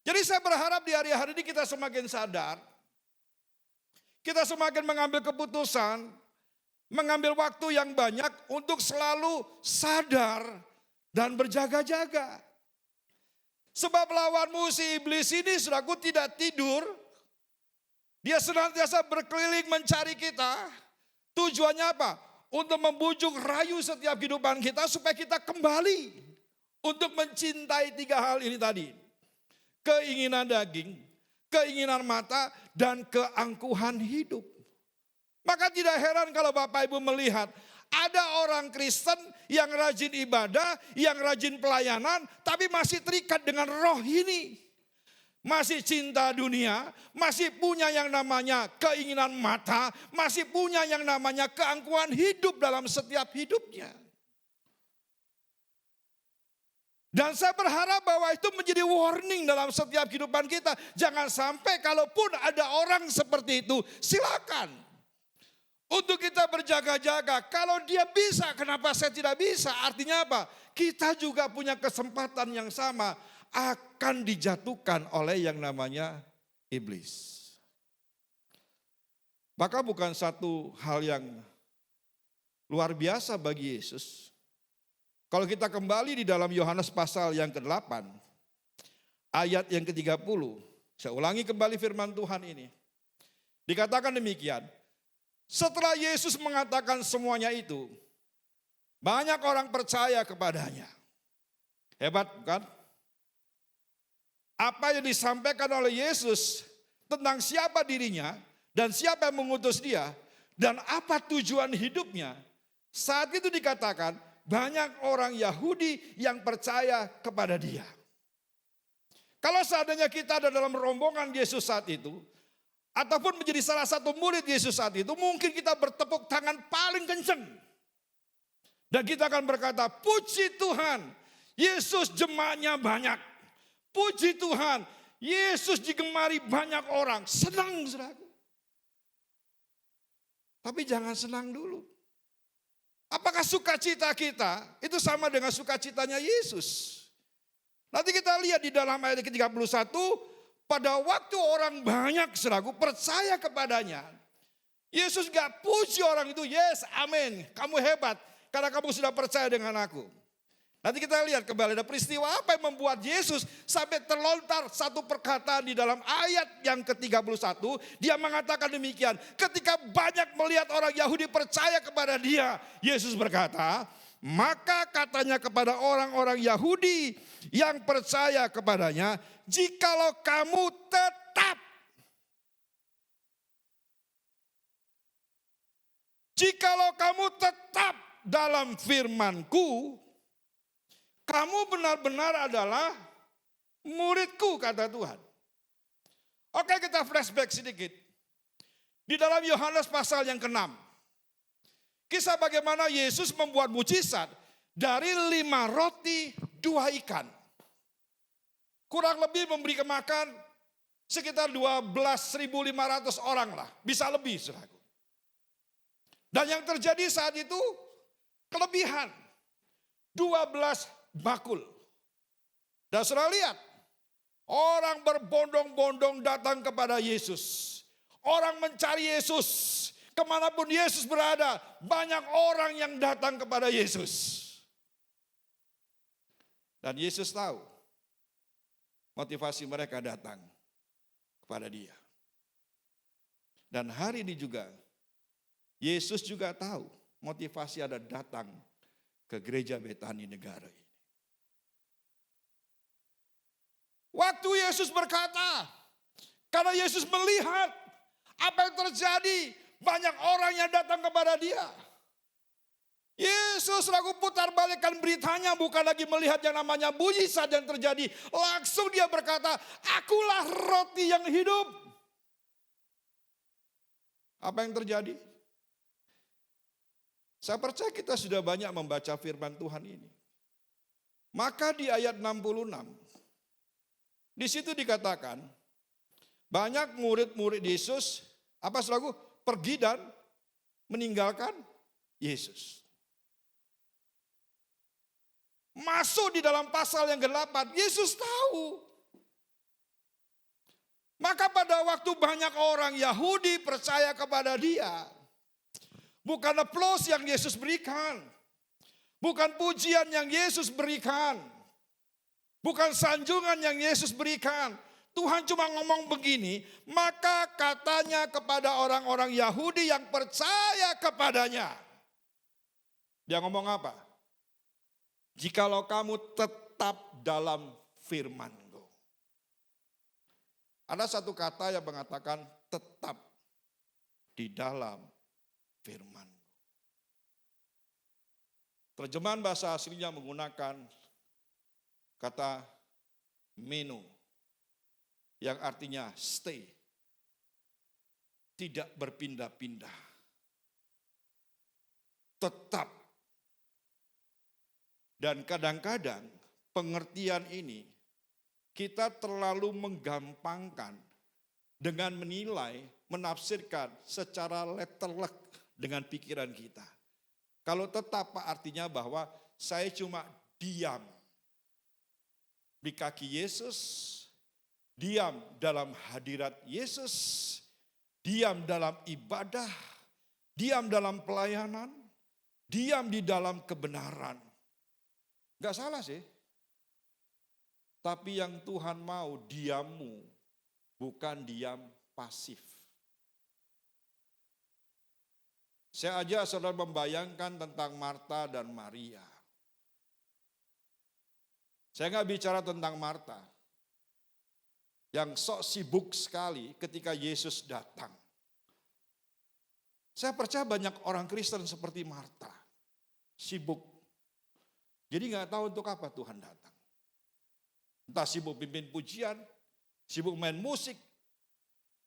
Jadi saya berharap di hari-hari ini kita semakin sadar, kita semakin mengambil keputusan, mengambil waktu yang banyak untuk selalu sadar dan berjaga-jaga. Sebab lawanmu si iblis ini saudaraku tidak tidur. Dia senantiasa berkeliling mencari kita. Tujuannya apa? Untuk membujuk rayu setiap kehidupan kita supaya kita kembali. Untuk mencintai 3 hal ini tadi. Keinginan daging, keinginan mata, dan keangkuhan hidup. Maka tidak heran kalau Bapak Ibu melihat ada orang Kristen yang rajin ibadah, yang rajin pelayanan, tapi masih terikat dengan roh ini. Masih cinta dunia, masih punya yang namanya keinginan mata, masih punya yang namanya keangkuhan hidup dalam setiap hidupnya. Dan saya berharap bahwa itu menjadi warning dalam setiap kehidupan kita. Jangan sampai kalaupun ada orang seperti itu, silakan. Untuk kita berjaga-jaga, kalau dia bisa, kenapa saya tidak bisa? Artinya apa? Kita juga punya kesempatan yang sama, akan dijatuhkan oleh yang namanya iblis. Maka bukan satu hal yang luar biasa bagi Yesus. Kalau kita kembali di dalam Yohanes pasal yang ke-8, ayat yang ke-30, saya ulangi kembali firman Tuhan ini. Dikatakan demikian, setelah Yesus mengatakan semuanya itu, banyak orang percaya kepadanya. Hebat bukan? Apa yang disampaikan oleh Yesus tentang siapa dirinya dan siapa yang mengutus dia dan apa tujuan hidupnya, saat itu dikatakan banyak orang Yahudi yang percaya kepada dia. Kalau seandainya kita ada dalam rombongan Yesus saat itu, ataupun menjadi salah satu murid Yesus saat itu, mungkin kita bertepuk tangan paling kencang. Dan kita akan berkata, puji Tuhan, Yesus jemaatnya banyak. Puji Tuhan, Yesus digemari banyak orang. Senang, saudaraku. Tapi jangan senang dulu. Apakah sukacita kita itu sama dengan sukacitanya Yesus? Nanti kita lihat di dalam ayat ke-31, pada waktu orang banyak saudaraku percaya kepadanya, Yesus gak puji orang itu, yes, amin, kamu hebat karena kamu sudah percaya dengan aku. Nanti kita lihat kembali ada peristiwa apa yang membuat Yesus sampai terlontar satu perkataan di dalam ayat yang ke-31. Dia mengatakan demikian, ketika banyak melihat orang Yahudi percaya kepada dia, Yesus berkata, maka katanya kepada orang-orang Yahudi yang percaya kepadanya, jikalau kamu tetap dalam firman-Ku, kamu benar-benar adalah murid-Ku, kata Tuhan. Oke, kita flashback sedikit. Di dalam Yohanes pasal yang ke-6, kisah bagaimana Yesus membuat mujizat dari 5 roti 2 ikan. Kurang lebih memberi makan sekitar 12.500 orang lah. Bisa lebih, saudaraku. Dan yang terjadi saat itu kelebihan 12 bakul. Dan saudara lihat, orang berbondong-bondong datang kepada Yesus. Orang mencari Yesus. Kemanapun Yesus berada, banyak orang yang datang kepada Yesus. Dan Yesus tahu motivasi mereka datang kepada dia. Dan hari ini juga, Yesus juga tahu motivasi ada datang ke gereja Betani Negara ini. Waktu Yesus berkata, karena Yesus melihat apa yang terjadi, banyak orang yang datang kepada dia. Yesus lalu putar balikkan beritanya, bukan lagi melihat yang namanya mujizat yang terjadi. Langsung dia berkata, akulah roti yang hidup. Apa yang terjadi? Saya percaya kita sudah banyak membaca firman Tuhan ini. Maka di ayat 66, di situ dikatakan, banyak murid-murid Yesus, apa selaku? Pergi dan meninggalkan Yesus. Masuk di dalam pasal yang ke-8, Yesus tahu. Maka pada waktu banyak orang Yahudi percaya kepada dia, bukan aplaus yang Yesus berikan, bukan pujian yang Yesus berikan, bukan sanjungan yang Yesus berikan. Tuhan cuma ngomong begini, maka katanya kepada orang-orang Yahudi yang percaya kepadanya. Dia ngomong apa? Jikalau kamu tetap dalam firman-Ku. Ada satu kata yang mengatakan tetap di dalam firman-Ku. Terjemahan bahasa aslinya menggunakan kata meno, yang artinya stay, tidak berpindah-pindah, tetap. Dan kadang-kadang pengertian ini, kita terlalu menggampangkan dengan menilai, menafsirkan secara letterlek dengan pikiran kita. Kalau tetap artinya bahwa saya cuma diam di kaki Yesus, diam dalam hadirat Yesus, diam dalam ibadah, diam dalam pelayanan, diam di dalam kebenaran. Gak salah sih. Tapi yang Tuhan mau diammu, bukan diam pasif. Saya aja saudara membayangkan tentang Marta dan Maria. Saya nggak bicara tentang Marta, yang sok sibuk sekali ketika Yesus datang. Saya percaya banyak orang Kristen seperti Marta, sibuk. Jadi nggak tahu untuk apa Tuhan datang. Entah sibuk pimpin pujian, sibuk main musik,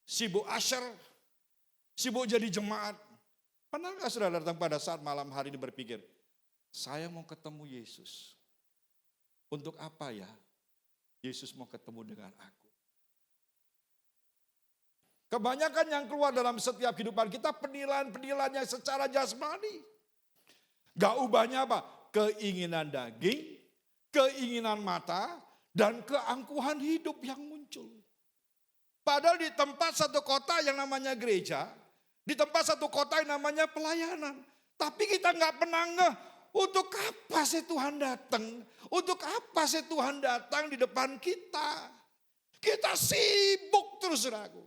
sibuk usher, sibuk jadi jemaat. Pernah nggak saudara datang pada saat malam hari ini berpikir, saya mau ketemu Yesus. Untuk apa ya Yesus mau ketemu dengan aku? Kebanyakan yang keluar dalam setiap kehidupan kita penilaian-penilaian yang secara jasmani. Gak ubahnya apa? Keinginan daging, keinginan mata, dan keangkuhan hidup yang muncul. Padahal di tempat satu kota yang namanya gereja, di tempat satu kota yang namanya pelayanan. Tapi kita gak pernah ngeh, untuk apa sih Tuhan datang? Untuk apa sih Tuhan datang di depan kita? Kita sibuk terus, saudaraku.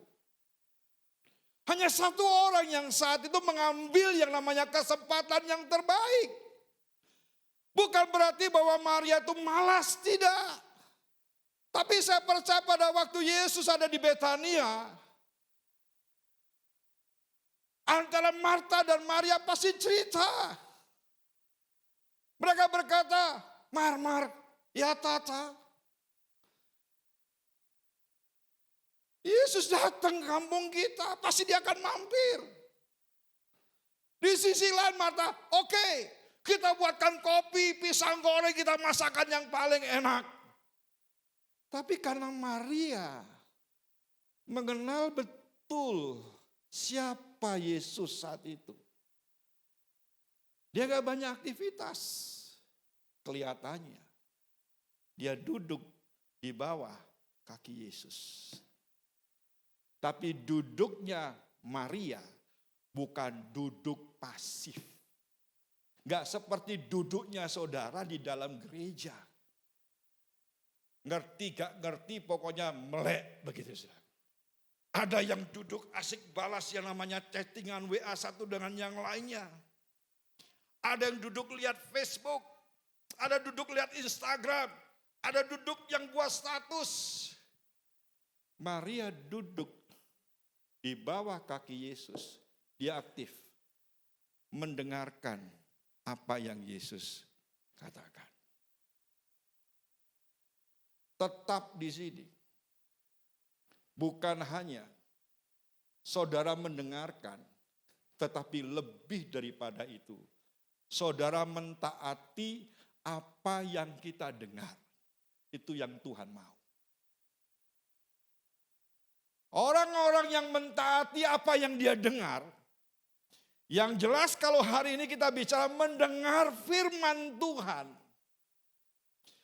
Hanya satu orang yang saat itu mengambil yang namanya kesempatan yang terbaik. Bukan berarti bahwa Maria itu malas, tidak. Tapi saya percaya pada waktu Yesus ada di Betania, antara Marta dan Maria pasti cerita. Mereka berkata, Mar, ya Tata. Yesus datang ke kampung kita, pasti dia akan mampir. Di sisi lain Marta, oke, kita buatkan kopi, pisang goreng, kita masakan yang paling enak. Tapi karena Maria mengenal betul siapa Yesus saat itu. Dia gak banyak aktivitas. Kelihatannya dia duduk di bawah kaki Yesus. Tapi duduknya Maria bukan duduk pasif. Gak seperti duduknya saudara di dalam gereja. Ngerti gak ngerti pokoknya melek begitu saudara. Ada yang duduk asik balas yang namanya chattingan WA satu dengan yang lainnya. Ada yang duduk lihat Facebook, ada duduk lihat Instagram, ada duduk yang buat status. Maria duduk di bawah kaki Yesus, dia aktif mendengarkan apa yang Yesus katakan. Tetap di sini. Bukan hanya saudara mendengarkan, tetapi lebih daripada itu. Saudara mentaati apa yang kita dengar. Itu yang Tuhan mau. Orang-orang yang mentaati apa yang dia dengar. Yang jelas kalau hari ini kita bicara mendengar firman Tuhan.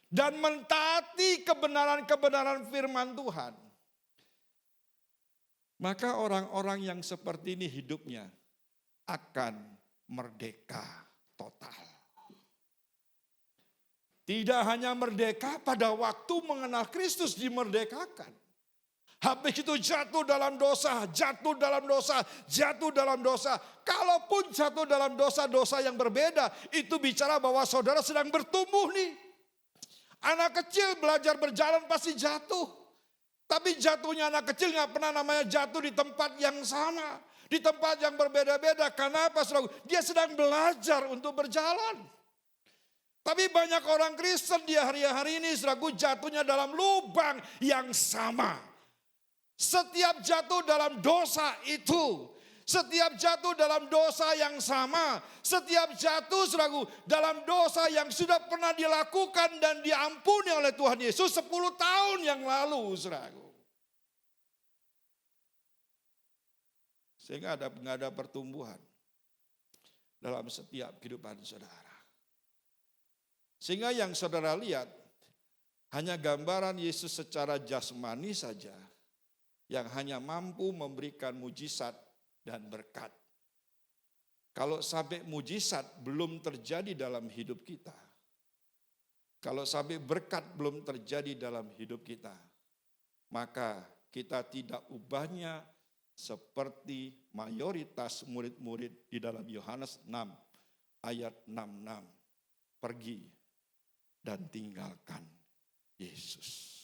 Dan mentaati kebenaran-kebenaran firman Tuhan. Maka orang-orang yang seperti ini hidupnya akan merdeka total. Tidak hanya merdeka pada waktu mengenal Kristus dimerdekakan. Habis itu jatuh dalam dosa, jatuh dalam dosa, jatuh dalam dosa. Kalaupun jatuh dalam dosa-dosa yang berbeda, itu bicara bahwa saudara sedang bertumbuh nih. Anak kecil belajar berjalan pasti jatuh. Tapi jatuhnya anak kecil gak pernah namanya jatuh di tempat yang sama. Di tempat yang berbeda-beda. Kenapa saudara? Dia sedang belajar untuk berjalan. Tapi banyak orang Kristen di hari-hari ini saudara, jatuhnya dalam lubang yang sama. Setiap jatuh dalam dosa itu, Setiap jatuh dalam dosa yang sama, setiap jatuh saudaraku dalam dosa yang sudah pernah dilakukan dan diampuni oleh Tuhan Yesus 10 tahun yang lalu saudaraku. Sehingga nggak ada pertumbuhan dalam setiap kehidupan saudara. Sehingga yang saudara lihat hanya gambaran Yesus secara jasmani saja yang hanya mampu memberikan mujizat dan berkat. Kalau sampai mujizat belum terjadi dalam hidup kita, kalau sampai berkat belum terjadi dalam hidup kita, maka kita tidak ubahnya seperti mayoritas murid-murid di dalam Yohanes 6 ayat 66. Pergi dan tinggalkan Yesus.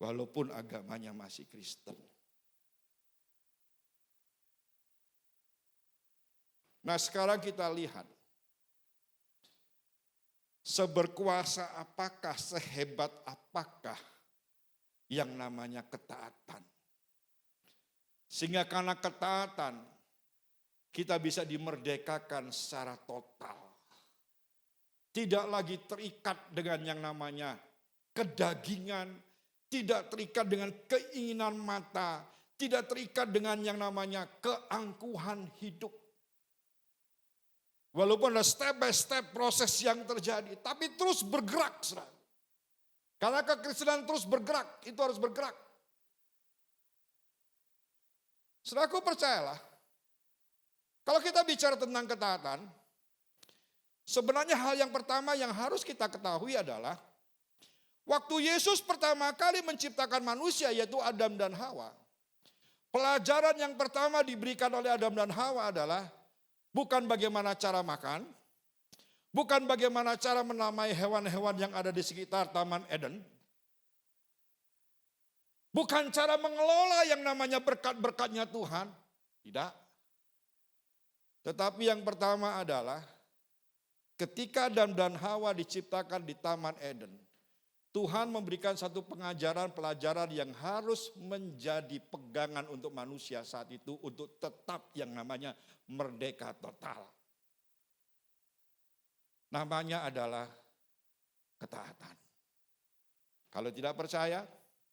Walaupun agamanya masih Kristen. Nah sekarang kita lihat, seberkuasa apakah, sehebat apakah yang namanya ketaatan. Sehingga karena ketaatan, kita bisa dimerdekakan secara total. Tidak lagi terikat dengan yang namanya kedagingan, tidak terikat dengan keinginan mata, tidak terikat dengan yang namanya keangkuhan hidup. Walaupun ada step by step proses yang terjadi, tapi terus bergerak. Karena kekristenan terus bergerak, itu harus bergerak. Saudaraku percayalah, kalau kita bicara tentang ketaatan, sebenarnya hal yang pertama yang harus kita ketahui adalah, waktu Yesus pertama kali menciptakan manusia yaitu Adam dan Hawa, pelajaran yang pertama diberikan oleh Adam dan Hawa adalah, bukan bagaimana cara makan, bukan bagaimana cara menamai hewan-hewan yang ada di sekitar Taman Eden, bukan cara mengelola yang namanya berkat-berkatnya Tuhan, tidak. Tetapi yang pertama adalah ketika Adam dan Hawa diciptakan di Taman Eden, Tuhan memberikan satu pelajaran yang harus menjadi pegangan untuk manusia saat itu untuk tetap yang namanya merdeka total. Namanya adalah ketaatan. Kalau tidak percaya,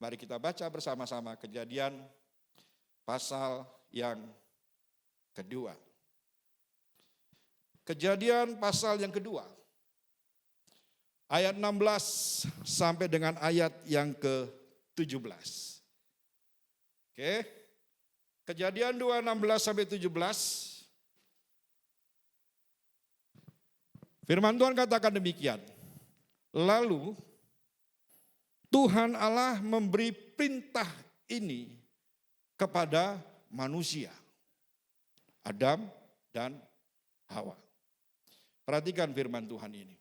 mari kita baca bersama-sama Kejadian pasal yang kedua. Kejadian pasal yang kedua. Ayat 16 sampai dengan ayat yang ke-17. Oke. Kejadian 2, 16 sampai 17. Firman Tuhan katakan demikian. Lalu Tuhan Allah memberi perintah ini kepada manusia. Adam dan Hawa. Perhatikan firman Tuhan ini.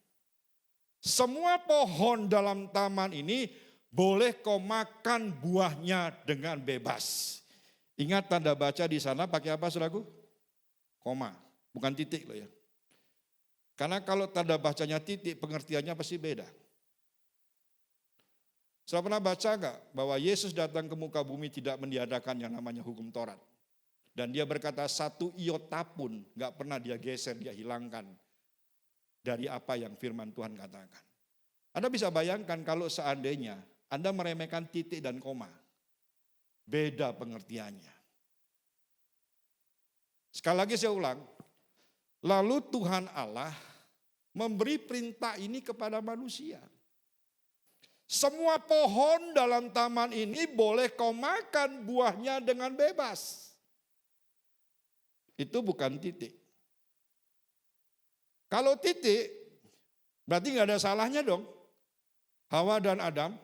Semua pohon dalam taman ini boleh kau makan buahnya dengan bebas. Ingat tanda baca di sana pakai apa saudaraku? Koma, bukan titik loh ya. Karena kalau tanda bacanya titik pengertiannya pasti beda. Sudah pernah baca enggak bahwa Yesus datang ke muka bumi tidak meniadakan yang namanya hukum Taurat. Dan dia berkata satu iota pun enggak pernah dia geser, dia hilangkan dari apa yang firman Tuhan katakan. Anda bisa bayangkan kalau seandainya Anda meremehkan titik dan koma. Beda pengertiannya. Sekali lagi saya ulang. Lalu Tuhan Allah memberi perintah ini kepada manusia. Semua pohon dalam taman ini boleh kau makan buahnya dengan bebas. Itu bukan titik. Kalau titik, berarti nggak ada salahnya dong. Hawa dan Adam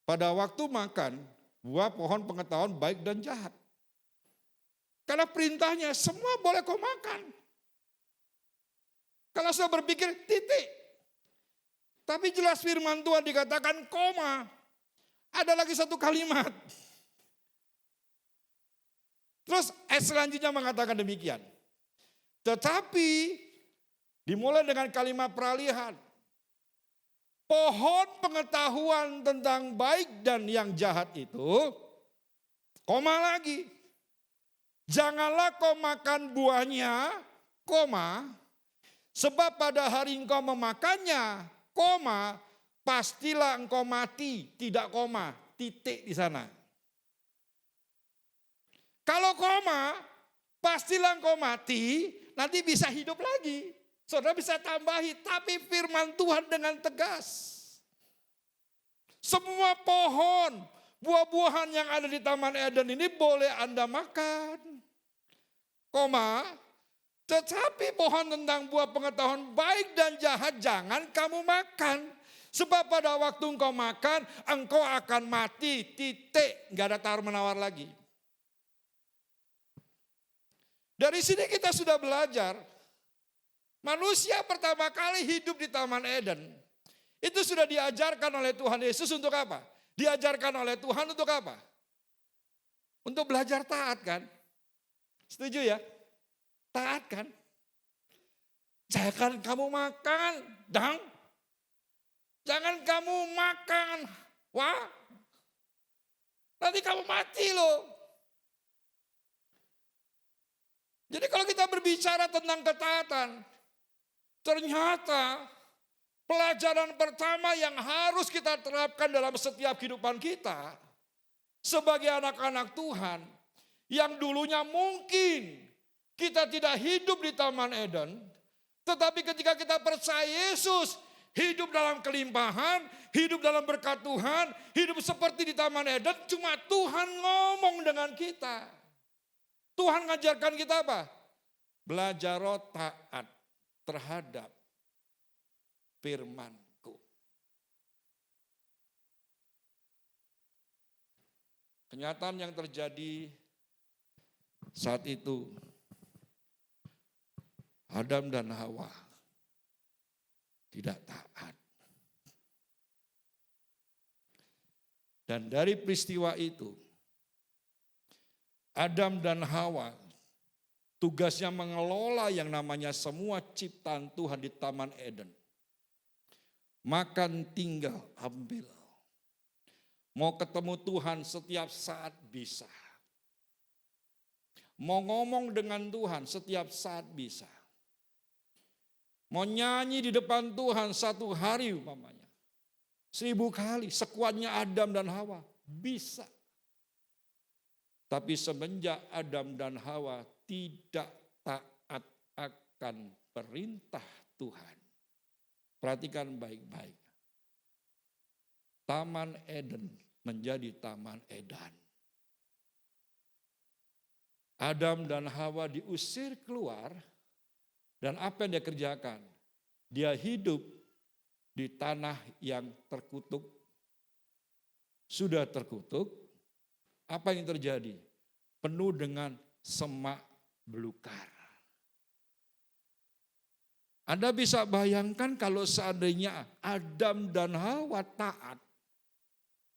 pada waktu makan buah pohon pengetahuan baik dan jahat. Karena perintahnya semua boleh kau makan. Kalau saya berpikir titik. Tapi jelas firman Tuhan dikatakan koma. Ada lagi satu kalimat. Terus selanjutnya mengatakan demikian. Tetapi dimulai dengan kalimat peralihan. Pohon pengetahuan tentang baik dan yang jahat itu, koma lagi. Janganlah kau makan buahnya, koma, sebab pada hari engkau memakannya, koma, pastilah engkau mati, tidak koma, titik di sana. Kalau koma, pastilah engkau mati, nanti bisa hidup lagi. Saudara bisa tambahi, tapi firman Tuhan dengan tegas. Semua pohon, buah-buahan yang ada di Taman Eden ini boleh Anda makan. Koma, tetapi pohon tentang buah pengetahuan baik dan jahat jangan kamu makan. Sebab pada waktu engkau makan, engkau akan mati, titik. Gak ada tawar-menawar lagi. Dari sini kita sudah belajar, manusia pertama kali hidup di Taman Eden. Itu sudah diajarkan oleh Tuhan Yesus untuk apa? Diajarkan oleh Tuhan untuk apa? Untuk belajar taat kan? Setuju ya? Taat kan? Jangan kamu makan, dang. Jangan kamu makan. Wah, nanti kamu mati loh. Jadi kalau kita berbicara tentang ketaatan, ternyata pelajaran pertama yang harus kita terapkan dalam setiap kehidupan kita sebagai anak-anak Tuhan yang dulunya mungkin kita tidak hidup di Taman Eden, tetapi ketika kita percaya Yesus, hidup dalam kelimpahan, hidup dalam berkat Tuhan, hidup seperti di Taman Eden, cuma Tuhan ngomong dengan kita. Tuhan ngajarkan kita apa? Belajar taat terhadap firman-Ku. Kenyataan yang terjadi saat itu, Adam dan Hawa tidak taat. Dan dari peristiwa itu, Adam dan Hawa tugasnya mengelola yang namanya semua ciptaan Tuhan di Taman Eden. Makan, tinggal, ambil. Mau ketemu Tuhan setiap saat bisa. Mau ngomong dengan Tuhan setiap saat bisa. Mau nyanyi di depan Tuhan satu hari umpamanya. 1000 kali sekuatnya Adam dan Hawa bisa. Tapi semenjak Adam dan Hawa tidak taat akan perintah Tuhan. Perhatikan baik-baik. Taman Eden menjadi Taman Edan. Adam dan Hawa diusir keluar dan apa yang dia kerjakan? Dia hidup di tanah yang terkutuk. Sudah terkutuk, apa yang terjadi? Penuh dengan semak belukar. Anda bisa bayangkan kalau seandainya Adam dan Hawa taat,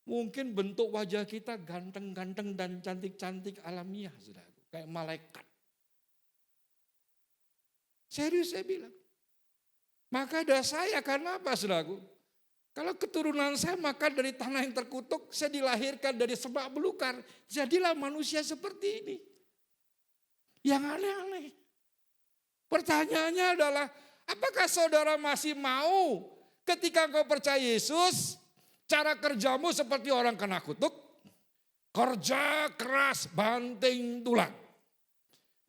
mungkin bentuk wajah kita ganteng-ganteng dan cantik-cantik alamiah, saudara, kayak malaikat. Serius saya bilang. Maka ada saya karena apa, saudaraku? Kalau keturunan saya makan dari tanah yang terkutuk, saya dilahirkan dari semak belukar. Jadilah manusia seperti ini. Yang aneh-aneh. Pertanyaannya adalah, apakah saudara masih mau ketika engkau percaya Yesus, cara kerjamu seperti orang kena kutuk? Kerja keras, banting tulang.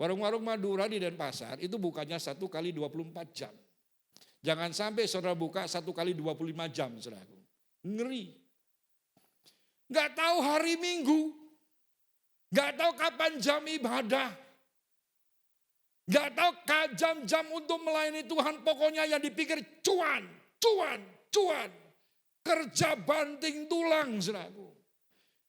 Warung-warung Madura di Denpasar itu bukanya 1 kali 24 jam. Jangan sampai saudara buka 1 kali 25 jam, saudaraku. Ngeri. Gak tahu hari Minggu. Gak tahu kapan jam ibadah. Gak tahu jam-jam untuk melayani Tuhan. Pokoknya yang dipikir cuan, cuan, cuan. Kerja banting tulang, saudaraku.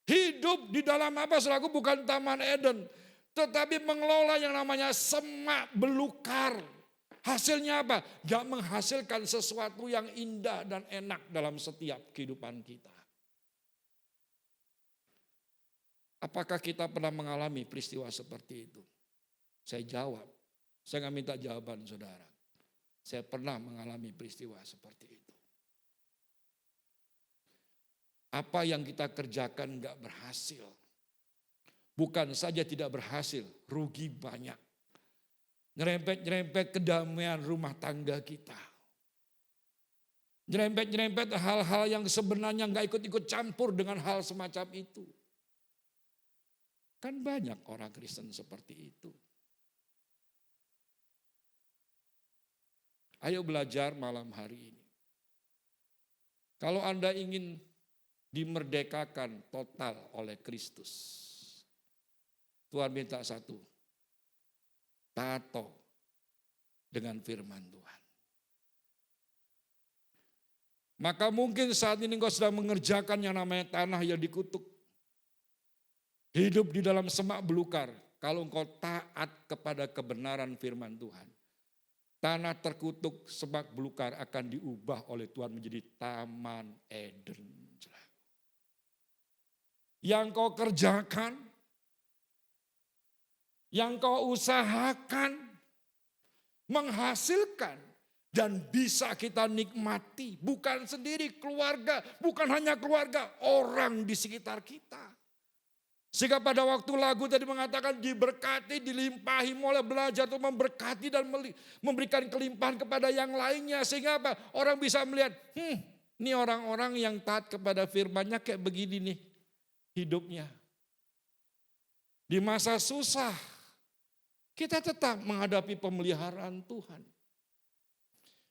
Hidup di dalam apa, saudaraku? Bukan Taman Eden. Tetapi mengelola yang namanya semak belukar. Hasilnya apa? Gak menghasilkan sesuatu yang indah dan enak dalam setiap kehidupan kita. Apakah kita pernah mengalami peristiwa seperti itu? Saya jawab. Saya gak minta jawaban saudara. Saya pernah mengalami peristiwa seperti itu. Apa yang kita kerjakan gak berhasil. bukan saja tidak berhasil, rugi banyak. Nyerempet-nyerempet kedamaian rumah tangga kita. Nyerempet-nyerempet hal-hal yang sebenarnya nggak ikut-ikut campur dengan hal semacam itu. Kan banyak orang Kristen seperti itu. Ayo belajar malam hari ini. Kalau Anda ingin dimerdekakan total oleh Kristus, Tuhan minta satu, tato dengan firman Tuhan. Maka mungkin saat ini engkau sedang mengerjakan yang namanya tanah yang dikutuk. Hidup di dalam semak belukar kalau engkau taat kepada kebenaran firman Tuhan. Tanah terkutuk semak belukar akan diubah oleh Tuhan menjadi taman Eden. Yang kau kerjakan, yang kau usahakan, menghasilkan dan bisa kita nikmati. Bukan sendiri keluarga, bukan hanya keluarga, orang di sekitar kita. Sehingga pada waktu lagu tadi mengatakan diberkati, dilimpahi, mulai belajar untuk memberkati dan memberikan kelimpahan kepada yang lainnya. Sehingga apa? Orang bisa melihat, ini orang-orang yang taat kepada firman-Nya kayak begini nih hidupnya. Di masa susah, kita tetap menghadapi pemeliharaan Tuhan.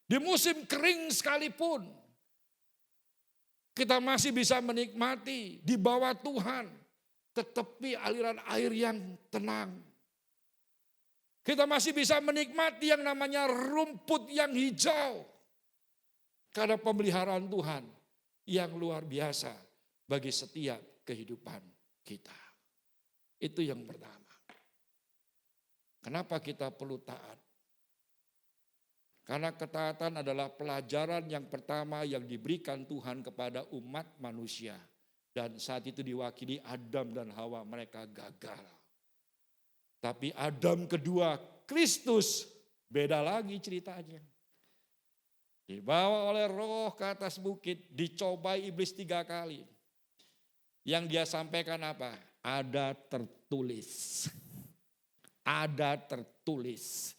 Di musim kering sekalipun, kita masih bisa menikmati di bawah Tuhan. Tetepi aliran air yang tenang. Kita masih bisa menikmati yang namanya rumput yang hijau. Karena pemeliharaan Tuhan yang luar biasa bagi setiap kehidupan kita. Itu yang pertama. Kenapa kita perlu taat? Karena ketaatan adalah pelajaran yang pertama yang diberikan Tuhan kepada umat manusia. Dan saat itu diwakili Adam dan Hawa, mereka gagal. Tapi Adam kedua, Kristus, beda lagi ceritanya. Dibawa oleh roh ke atas bukit, dicobai iblis 3 kali. Yang dia sampaikan apa? Ada tertulis. Ada tertulis.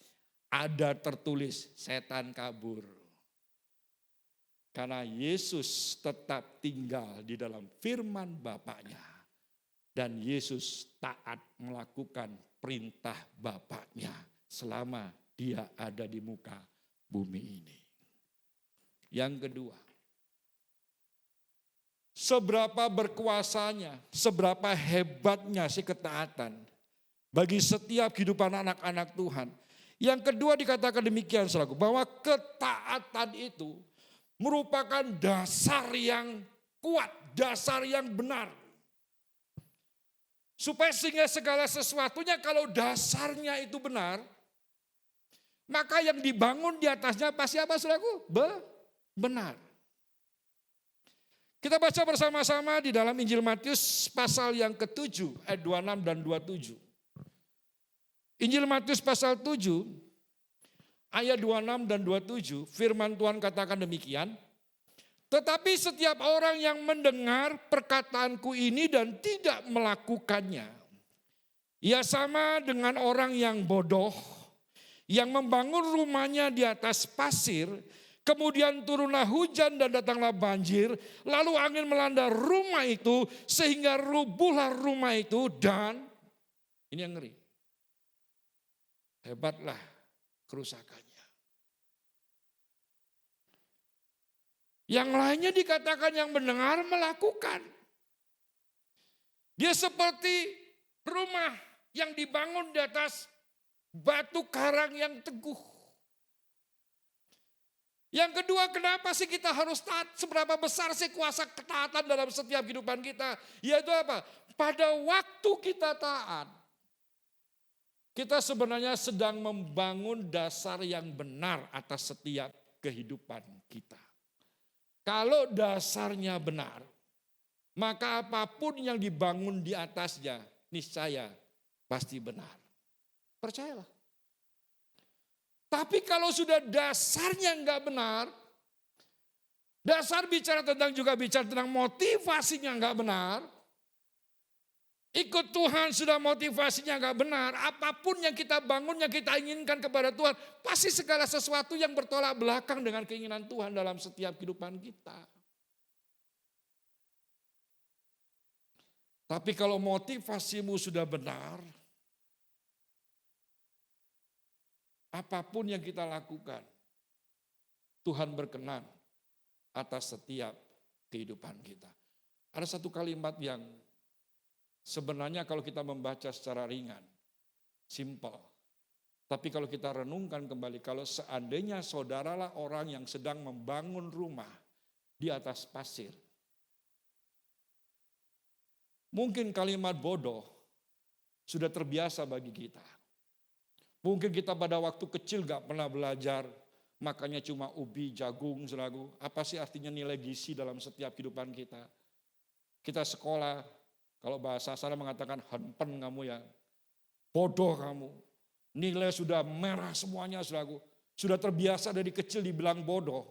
Ada tertulis, setan kabur. Karena Yesus tetap tinggal di dalam firman Bapaknya. Dan Yesus taat melakukan perintah Bapaknya selama dia ada di muka bumi ini. Yang kedua, seberapa berkuasanya, seberapa hebatnya si ketaatan bagi setiap kehidupan anak-anak Tuhan. Yang kedua dikatakan demikian saudaraku, bahwa ketaatan itu merupakan dasar yang kuat, dasar yang benar. Supaya sehingga segala sesuatunya kalau dasarnya itu benar, maka yang dibangun di atasnya pasti apa saudaraku? Benar. Kita baca bersama-sama di dalam Injil Matius pasal yang ke-7 ayat 26 dan 27. Injil Matius pasal 7 ayat 26 dan 27, firman Tuhan katakan demikian. Tetapi setiap orang yang mendengar perkataanku ini dan tidak melakukannya, ia sama dengan orang yang bodoh, yang membangun rumahnya di atas pasir, kemudian turunlah hujan dan datanglah banjir, lalu angin melanda rumah itu, sehingga rubuhlah rumah itu dan, ini yang ngeri, hebatlah kerusakannya. Yang lainnya dikatakan yang mendengar melakukan. Dia seperti rumah yang dibangun di atas batu karang yang teguh. Yang kedua, kenapa sih kita harus taat? Seberapa besar sih kuasa ketaatan dalam setiap kehidupan kita? Yaitu apa? Pada waktu kita taat, kita sebenarnya sedang membangun dasar yang benar atas setiap kehidupan kita. Kalau dasarnya benar, maka apapun yang dibangun di atasnya, niscaya pasti benar. Percayalah. Tapi kalau sudah dasarnya enggak benar, dasar bicara tentang juga bicara tentang motivasinya enggak benar, Ikut Tuhan sudah motivasinya nggak benar. Apapun yang kita bangun, yang kita inginkan kepada Tuhan. Pasti segala sesuatu yang bertolak belakang dengan keinginan Tuhan dalam setiap kehidupan kita. Tapi kalau motivasimu sudah benar, apapun yang kita lakukan, Tuhan berkenan atas setiap kehidupan kita. Ada satu kalimat yang sebenarnya kalau kita membaca secara ringan, simple. Tapi kalau kita renungkan kembali, kalau seandainya saudaralah orang yang sedang membangun rumah di atas pasir. Mungkin kalimat bodoh sudah terbiasa bagi kita. Mungkin kita pada waktu kecil gak pernah belajar, makanya cuma ubi, jagung, selagu. Apa sih artinya nilai gizi dalam setiap kehidupan kita? Kita sekolah, kalau bahasa sana mengatakan hempen kamu ya, bodoh kamu. Nilai sudah merah semuanya, selagu. Sudah terbiasa dari kecil dibilang bodoh.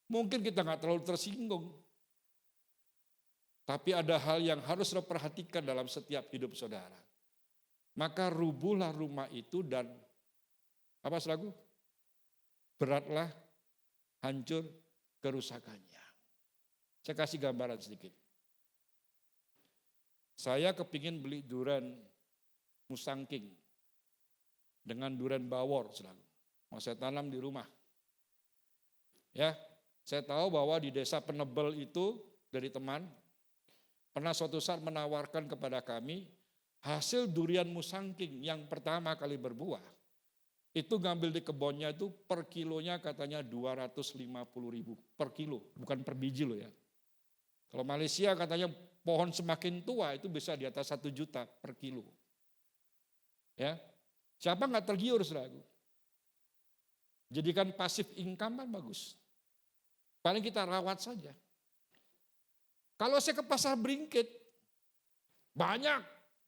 Mungkin kita gak terlalu tersinggung. Tapi ada hal yang harus saudara perhatikan dalam setiap hidup saudara. Maka rubuhlah rumah itu dan apa selagu? Beratlah, hancur kerusakannya. Saya kasih gambaran sedikit. Saya kepingin beli durian musangking dengan durian bawor, selagu. Mau saya tanam di rumah. Ya, saya tahu bahwa di desa Penebel itu dari teman, pernah suatu saat menawarkan kepada kami hasil durian musangking yang pertama kali berbuah. Itu ngambil di kebunnya itu per kilonya katanya 250.000 per kilo, bukan per biji loh ya. Kalau Malaysia katanya pohon semakin tua itu bisa di atas 1 juta per kilo. Ya, siapa nggak tergiur saudaraku? Jadikan pasif income kan bagus. Paling kita rawat saja. Kalau saya ke pasar Bringkit, banyak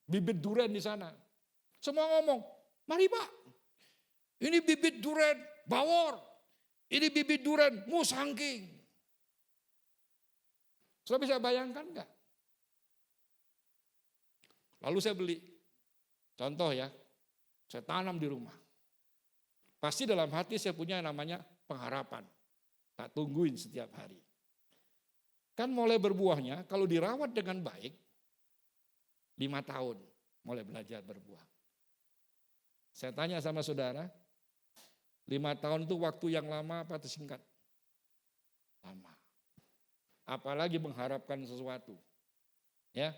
bibit durian di sana. Semua ngomong, mari Pak, ini bibit durian bawor, ini bibit durian musangking. Sudah bisa bayangkan enggak? Lalu saya beli, contoh ya, saya tanam di rumah. Pasti dalam hati saya punya namanya pengharapan. Tak tungguin setiap hari. Kan mulai berbuahnya, kalau dirawat dengan baik, 5 tahun mulai belajar berbuah. Saya tanya sama saudara, 5 tahun itu waktu yang lama apa atau singkat? Lama. Apalagi mengharapkan sesuatu. Ya.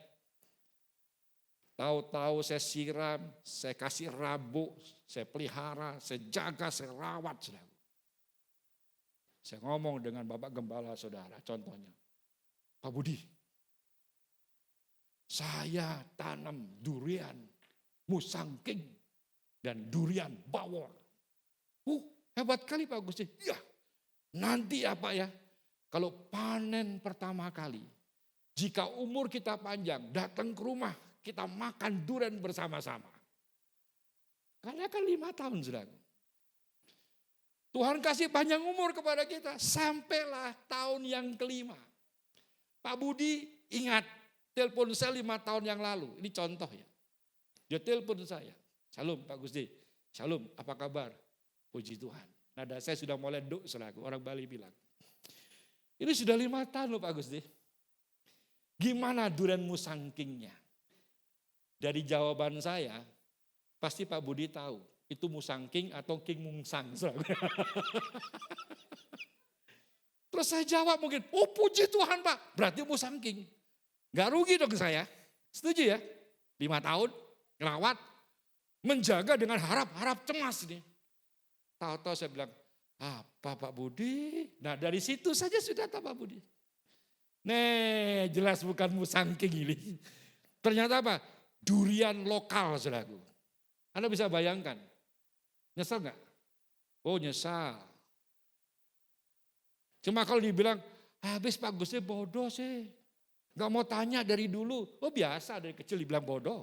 Tahu-tahu saya siram, saya kasih rabuk, saya pelihara, saya jaga, saya rawat. Saya ngomong dengan Bapak Gembala saudara, contohnya. Pak Budi, saya tanam durian musangking dan durian bawor. Hebat kali Pak Gusti. Ya, nanti apa ya, kalau panen pertama kali, jika umur kita panjang, datang ke rumah, kita makan durian bersama-sama. Karena kan 5 tahun sudah. Tuhan kasih panjang umur kepada kita, sampailah tahun yang kelima. Pak Budi ingat, telepon saya 5 tahun yang lalu. Ini contoh ya. Dia telepon saya. Shalom Pak Gusti. Shalom, apa kabar? Puji Tuhan. Nada saya sudah mulai duk selaku. Orang Bali bilang. Ini sudah 5 tahun loh Pak Gusti. Gimana durian musangkingnya? Dari jawaban saya, pasti Pak Budi tahu. Itu musangking atau king mungsang. Terus saya jawab mungkin, oh puji Tuhan Pak, berarti musangking. Gak rugi dong saya, setuju ya? 5 tahun, ngerawat, menjaga dengan harap cemas nih. Tahu-tahu saya bilang, apa Pak Budi? Nah dari situ saja sudah tahu Pak Budi. Nih jelas bukan musangking ini. Ternyata apa? Durian lokal saudaraku. Anda bisa bayangkan, nyesal gak? Oh nyesal. Cuma kalau dibilang, habis Pak Gusti bodoh sih. Gak mau tanya dari dulu. Oh biasa dari kecil dibilang bodoh.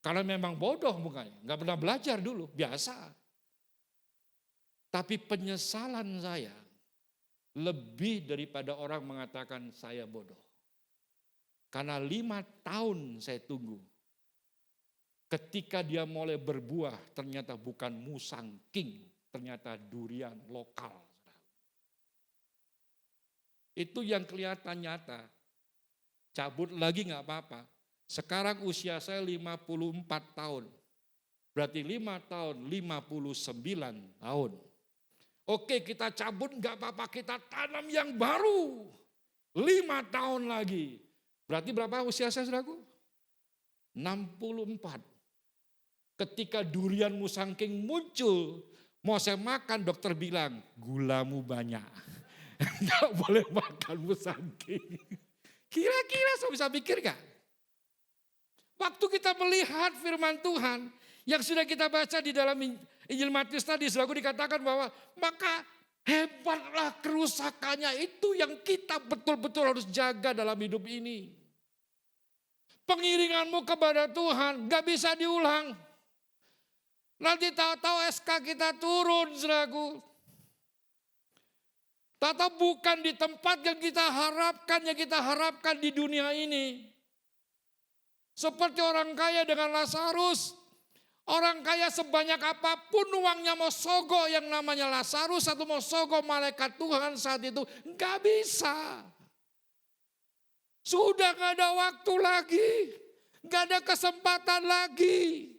Karena memang bodoh mukanya. Gak pernah belajar dulu, biasa. Tapi penyesalan saya, lebih daripada orang mengatakan saya bodoh. Karena 5 tahun saya tunggu. Ketika dia mulai berbuah, ternyata bukan musang king, ternyata durian lokal. Itu yang kelihatan nyata. Cabut lagi nggak apa-apa. Sekarang usia saya 54 tahun. Berarti 5 tahun, 59 tahun. Oke, kita cabut nggak apa-apa, kita tanam yang baru. 5 tahun lagi. Berarti berapa usia saya, saudaraku? 64. Ketika durian musangking muncul, mau saya makan, dokter bilang, gulamu banyak. Enggak boleh makan musangking. Kira-kira saya bisa pikir gak? Waktu kita melihat firman Tuhan, yang sudah kita baca di dalam Injil Matius tadi, selalu dikatakan bahwa maka hebatlah kerusakannya, itu yang kita betul-betul harus jaga dalam hidup ini. Pengiringanmu kepada Tuhan gak bisa diulang. Nanti tahu-tahu SK kita turun, saudaraku. Tahu-tahu bukan di tempat yang kita harapkan di dunia ini. Seperti orang kaya dengan Lazarus. Orang kaya sebanyak apapun uangnya mau sogok yang namanya Lazarus atau mau sogok malaikat Tuhan saat itu. Gak bisa. Sudah gak ada waktu lagi. Gak ada kesempatan lagi.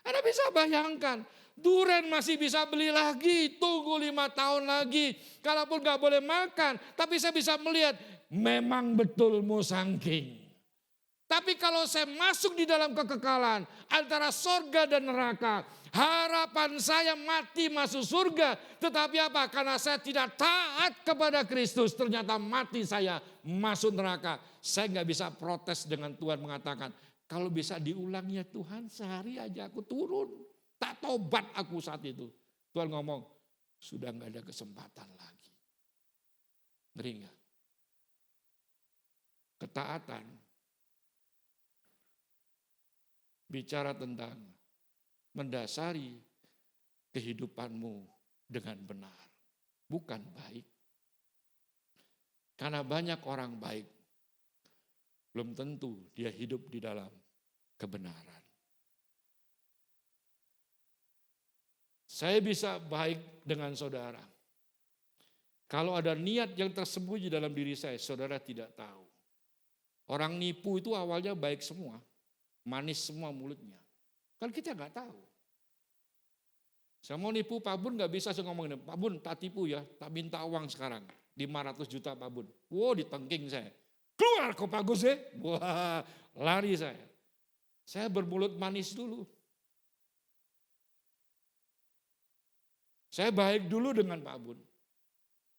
Anda bisa bayangkan, duren masih bisa beli lagi, tunggu 5 tahun lagi. Kalaupun gak boleh makan, tapi saya bisa melihat memang betul musangking. Tapi kalau saya masuk di dalam kekekalan antara sorga dan neraka, harapan saya mati masuk surga. Tetapi apa? Karena saya tidak taat kepada Kristus, ternyata mati saya masuk neraka. Saya gak bisa protes dengan Tuhan mengatakan, kalau bisa diulangnya Tuhan, sehari aja aku turun. Tak tobat aku saat itu. Tuhan ngomong, sudah gak ada kesempatan lagi. Ngeri gak? Ketaatan. Bicara tentang mendasari kehidupanmu dengan benar. Bukan baik. Karena banyak orang baik. Belum tentu dia hidup di dalam kebenaran. Saya bisa baik dengan saudara. Kalau ada niat yang tersembunyi dalam diri saya, saudara tidak tahu. Orang nipu itu awalnya baik semua. Manis semua mulutnya. Kan kita nggak tahu. Saya mau nipu Pak Bun nggak bisa saya ngomongin, Pak Bun tak tipu ya, tak minta uang sekarang. 500 juta Pak Bun. Wow, ditengking saya. Keluar kok Pak Gus ya. Wah, lari saya. Saya bermulut manis dulu. Saya baik dulu dengan Pak Bun.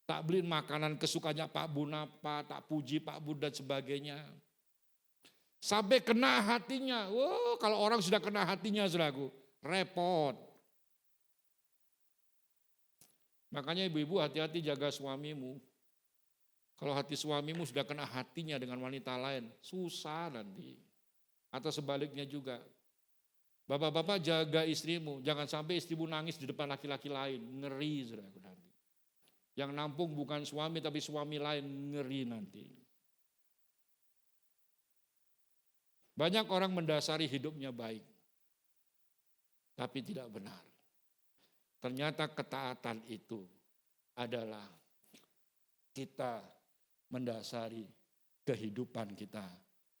Tak beliin makanan kesukaannya Pak Bun apa, tak puji Pak Bun dan sebagainya. Sampai kena hatinya. Wow, kalau orang sudah kena hatinya, saudaraku, repot. Makanya ibu-ibu hati-hati jaga suamimu. Kalau hati suamimu sudah kena hatinya dengan wanita lain, susah nanti. Atau sebaliknya juga. Bapak-bapak jaga istrimu, jangan sampai istrimu nangis di depan laki-laki lain, ngeri saudaraku nanti. Yang nampung bukan suami tapi suami lain, ngeri nanti. Banyak orang mendasari hidupnya baik, tapi tidak benar. Ternyata ketaatan itu adalah kita mendasari kehidupan kita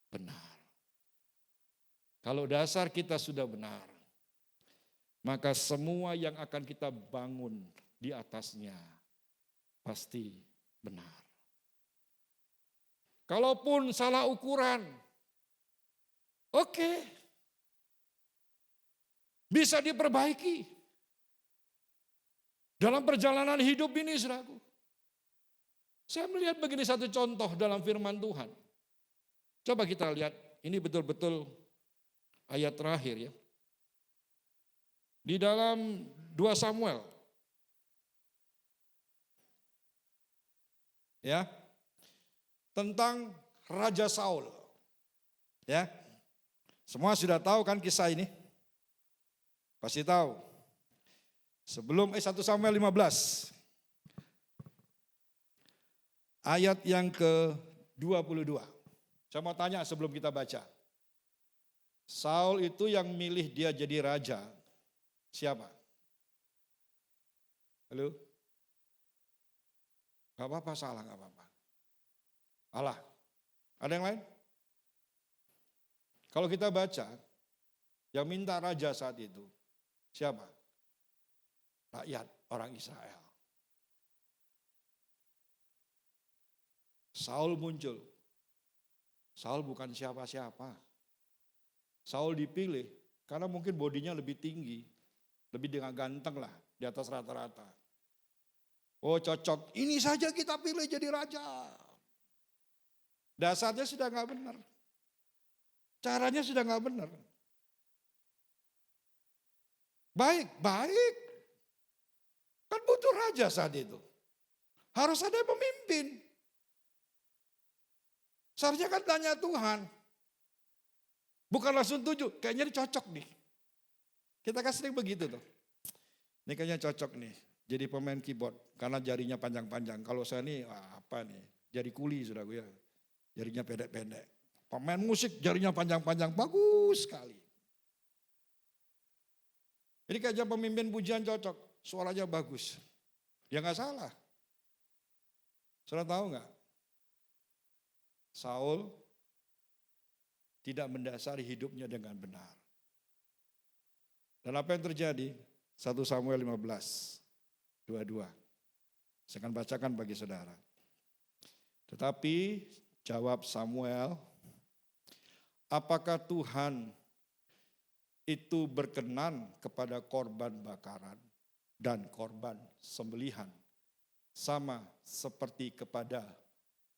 benar. Kalau dasar kita sudah benar, maka semua yang akan kita bangun di atasnya pasti benar. Kalaupun salah ukuran, oke, bisa diperbaiki. Dalam perjalanan hidup ini, saudaraku. Saya melihat begini satu contoh dalam firman Tuhan. Coba kita lihat, ini betul-betul ayat terakhir ya. Di dalam 2 Samuel. Ya. Tentang Raja Saul. Ya. Semua sudah tahu kan kisah ini? Pasti tahu. Sebelum 1 Samuel 15. Ayat yang ke-22. Saya mau tanya sebelum kita baca. Saul itu yang milih dia jadi raja. Siapa? Halo? Gak apa-apa, salah gak apa-apa. Allah. Ada yang lain? Kalau kita baca, yang minta raja saat itu, siapa? Rakyat orang Israel. Saul muncul. Saul bukan siapa-siapa. Saul dipilih karena mungkin bodinya lebih tinggi, lebih dengan ganteng lah, di atas rata-rata. Oh cocok, ini saja kita pilih jadi raja. Dasarnya sudah nggak benar. Caranya sudah nggak benar. Baik. Kan butuh raja saat itu. Harus ada pemimpin. Seharusnya kan tanya Tuhan. Bukan langsung tuju, kayaknya ini cocok nih. Kita kan sering begitu tuh. Ini kayaknya cocok nih, jadi pemain keyboard. Karena jarinya panjang-panjang. Kalau saya nih, apa nih, jari kuli sudah gue ya. Jarinya pendek-pendek. Pemain musik jarinya panjang-panjang, bagus sekali. Ini kayaknya pemimpin pujian cocok, suaranya bagus. Ya nggak salah. Saudara tahu nggak? Saul tidak mendasari hidupnya dengan benar. Dan apa yang terjadi? 1 Samuel 15, 22. Saya akan bacakan bagi saudara. Tetapi jawab Samuel, apakah Tuhan itu berkenan kepada korban bakaran dan korban sembelihan sama seperti kepada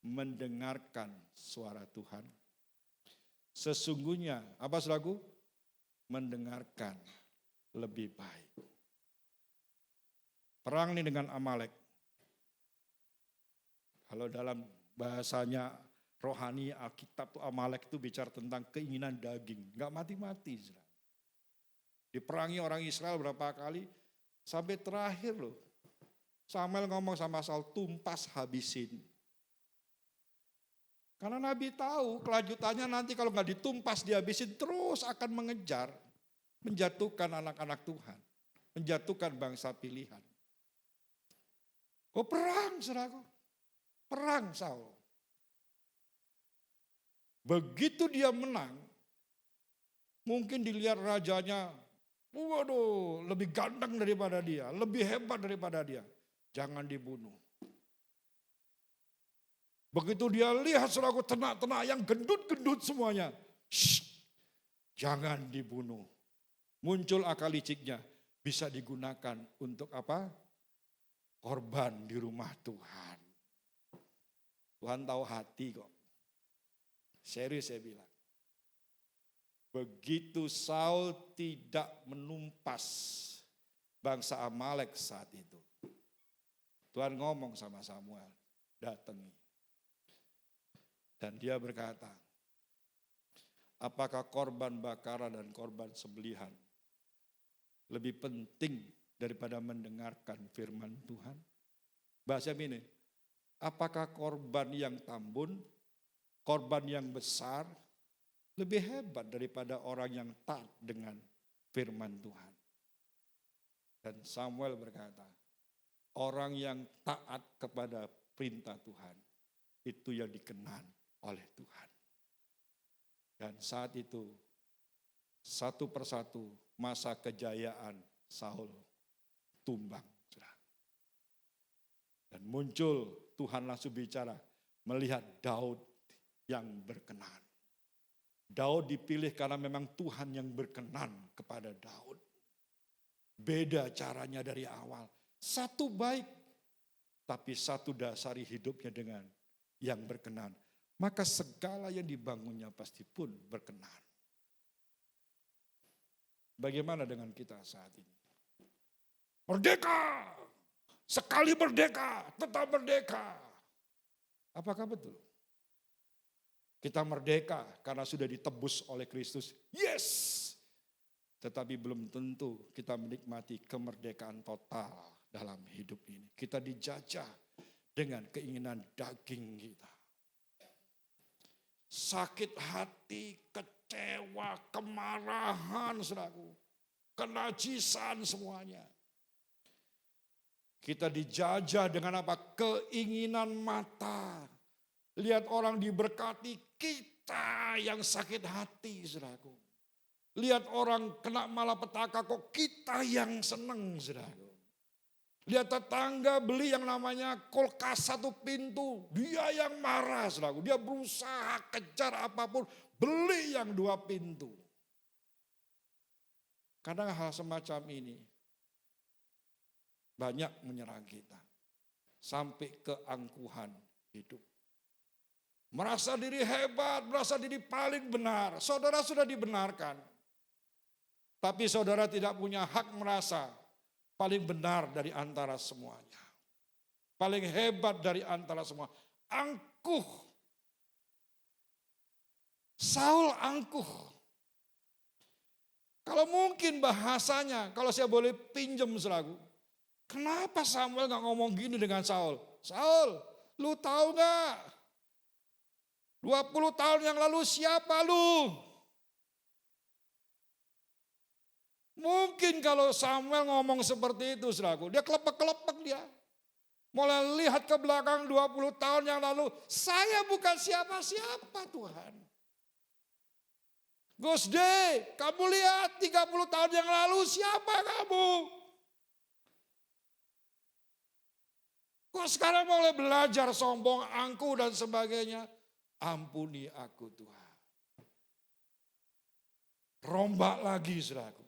mendengarkan suara Tuhan? Sesungguhnya, apa saudaraku? Mendengarkan lebih baik. Perang ini dengan Amalek. Kalau dalam bahasanya rohani Alkitab tuh Amalek itu bicara tentang keinginan daging. Gak mati-mati. Diperangi orang Israel berapa kali. Sampai terakhir loh. Samuel ngomong sama Saul, tumpas habisin. Karena Nabi tahu kelanjutannya nanti kalau nggak ditumpas dihabisin terus akan mengejar, menjatuhkan anak-anak Tuhan, menjatuhkan bangsa pilihan. Oh perang saudaraku, perang Saul. Begitu dia menang, mungkin dilihat rajanya, waduh lebih ganteng daripada dia, lebih hebat daripada dia. Jangan dibunuh. Begitu dia lihat saudaraku ternak-ternak yang gendut-gendut semuanya. Shh, jangan dibunuh. Muncul akal liciknya. Bisa digunakan untuk apa? Korban di rumah Tuhan. Tuhan tahu hati kok. Serius saya bilang. Begitu Saul tidak menumpas bangsa Amalek saat itu. Tuhan ngomong sama Samuel, datangi. Dan dia berkata, apakah korban bakaran dan korban sembelihan lebih penting daripada mendengarkan firman Tuhan? Bahasa ini, apakah korban yang tambun, korban yang besar, lebih hebat daripada orang yang taat dengan firman Tuhan? Dan Samuel berkata, orang yang taat kepada perintah Tuhan, itu yang dikenan oleh Tuhan. Dan saat itu satu persatu masa kejayaan Saul tumbang. Dan muncul Tuhan langsung bicara melihat Daud yang berkenan. Daud dipilih karena memang Tuhan yang berkenan kepada Daud. Beda caranya dari awal. Satu baik, tapi satu dasari hidupnya dengan yang berkenan. Maka segala yang dibangunnya pasti pun berkenan. Bagaimana dengan kita saat ini? Merdeka! Sekali merdeka, tetap merdeka. Apakah betul? Kita merdeka karena sudah ditebus oleh Kristus. Yes! Tetapi belum tentu kita menikmati kemerdekaan total dalam hidup ini. Kita dijajah dengan keinginan daging kita. sakit hati, kecewa, kemarahan, saudaraku, kenajisan semuanya. Kita dijajah dengan apa? Keinginan mata. Lihat orang diberkati, kita yang sakit hati, saudaraku. Lihat orang kena malapetaka, kok kita yang senang, saudaraku. Lihat tetangga beli yang namanya kulkas 1 pintu, dia yang marah, saudaraku. Dia berusaha kejar apapun, beli yang 2 pintu. Kadang hal semacam ini banyak menyerang kita. Sampai keangkuhan hidup. Merasa diri hebat, merasa diri paling benar. Saudara sudah dibenarkan. Tapi saudara tidak punya hak merasa paling benar dari antara semuanya. Paling hebat dari antara semua. Angkuh. Saul angkuh. Kalau mungkin bahasanya, kalau saya boleh pinjam selagu. Kenapa Samuel gak ngomong gini dengan Saul? Saul, lu tahu gak? 20 tahun yang lalu siapa lu? Mungkin kalau Samuel ngomong seperti itu, saudaraku, dia kelepek-kelepek dia. Mulai lihat ke belakang 20 tahun yang lalu, saya bukan siapa-siapa Tuhan. Gus Day, kamu lihat 30 tahun yang lalu siapa kamu? Kok sekarang mulai belajar sombong, angkuh dan sebagainya? Ampuni aku Tuhan. Rombak lagi saudaraku.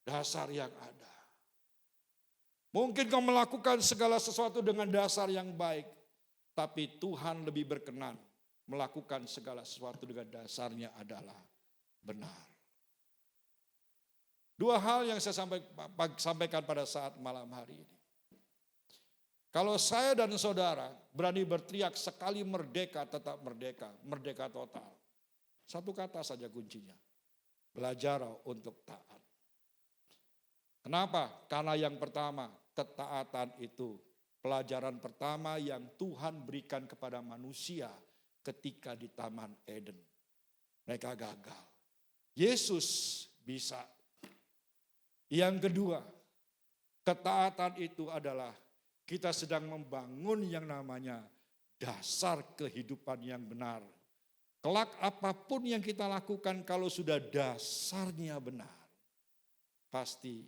Dasar yang ada. Mungkin kau melakukan segala sesuatu dengan dasar yang baik. Tapi Tuhan lebih berkenan melakukan segala sesuatu dengan dasarnya adalah benar. 2 hal yang saya sampaikan pada saat malam hari ini. Kalau saya dan saudara berani berteriak sekali merdeka tetap merdeka. Merdeka total. 1 kata saja kuncinya. Belajar untuk taat. Kenapa? Karena yang pertama, ketaatan itu pelajaran pertama yang Tuhan berikan kepada manusia ketika di Taman Eden. Mereka gagal. Yesus bisa. Yang kedua, ketaatan itu adalah kita sedang membangun yang namanya dasar kehidupan yang benar. Kelak apapun yang kita lakukan kalau sudah dasarnya benar, pasti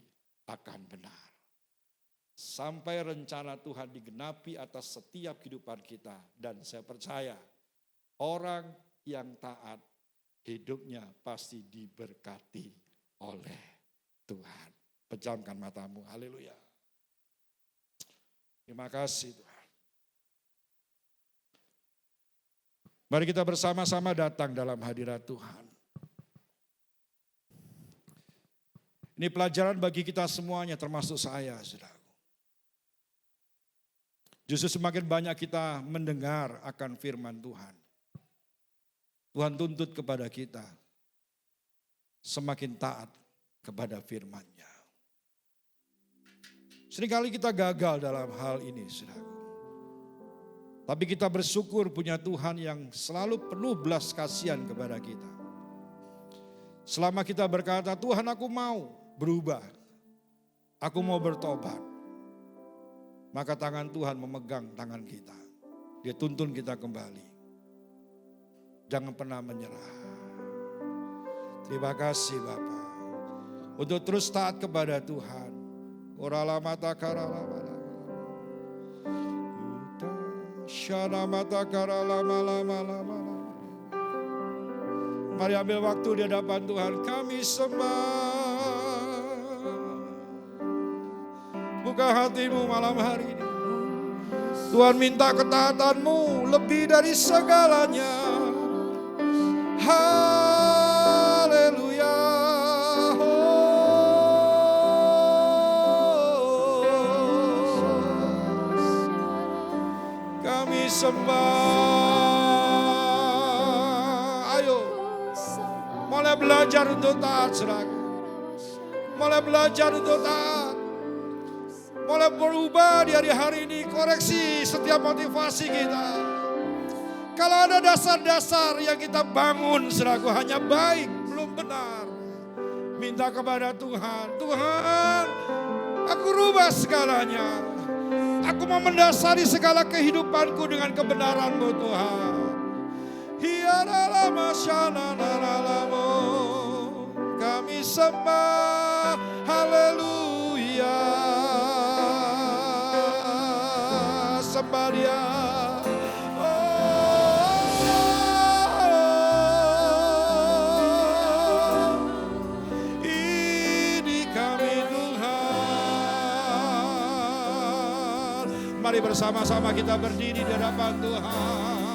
akan benar. Sampai rencana Tuhan digenapi atas setiap kehidupan kita. Dan saya percaya orang yang taat hidupnya pasti diberkati oleh Tuhan. Pejamkan matamu, haleluya. Terima kasih Tuhan. Mari kita bersama-sama datang dalam hadirat Tuhan. Ini pelajaran bagi kita semuanya termasuk saya, saudaraku. Justru semakin banyak kita mendengar akan firman Tuhan. Tuhan tuntut kepada kita semakin taat kepada firman-Nya. Seringkali kita gagal dalam hal ini, saudaraku. Tapi kita bersyukur punya Tuhan yang selalu penuh belas kasihan kepada kita. Selama kita berkata, Tuhan aku mau berubah, aku mau bertobat. Maka tangan Tuhan memegang tangan kita. Dia tuntun kita kembali. Jangan pernah menyerah. Terima kasih Bapa. Untuk terus taat kepada Tuhan. Orala mata karala lama. Syana mata karala lama. Mari ambil waktu di hadapan Tuhan. Kami sembah. Buka hatimu malam hari ini. Tuhan minta ketaatanmu lebih dari segalanya. Haleluya. Kami sembah. Ayo. Mulai belajar untuk taat, saudaraku. Mulai belajar untuk taat. Mulai berubah di hari-hari ini, koreksi setiap motivasi kita. Kalau ada dasar-dasar yang kita bangun selaku hanya baik, belum benar. Minta kepada Tuhan, Tuhan, aku rubah segalanya. Aku mau mendasari segala kehidupanku dengan kebenaran-Mu Tuhan. Kami sembah, haleluya. Sembah Dia. Ini kami Tuhan. Mari bersama-sama kita berdiri di hadapan Tuhan.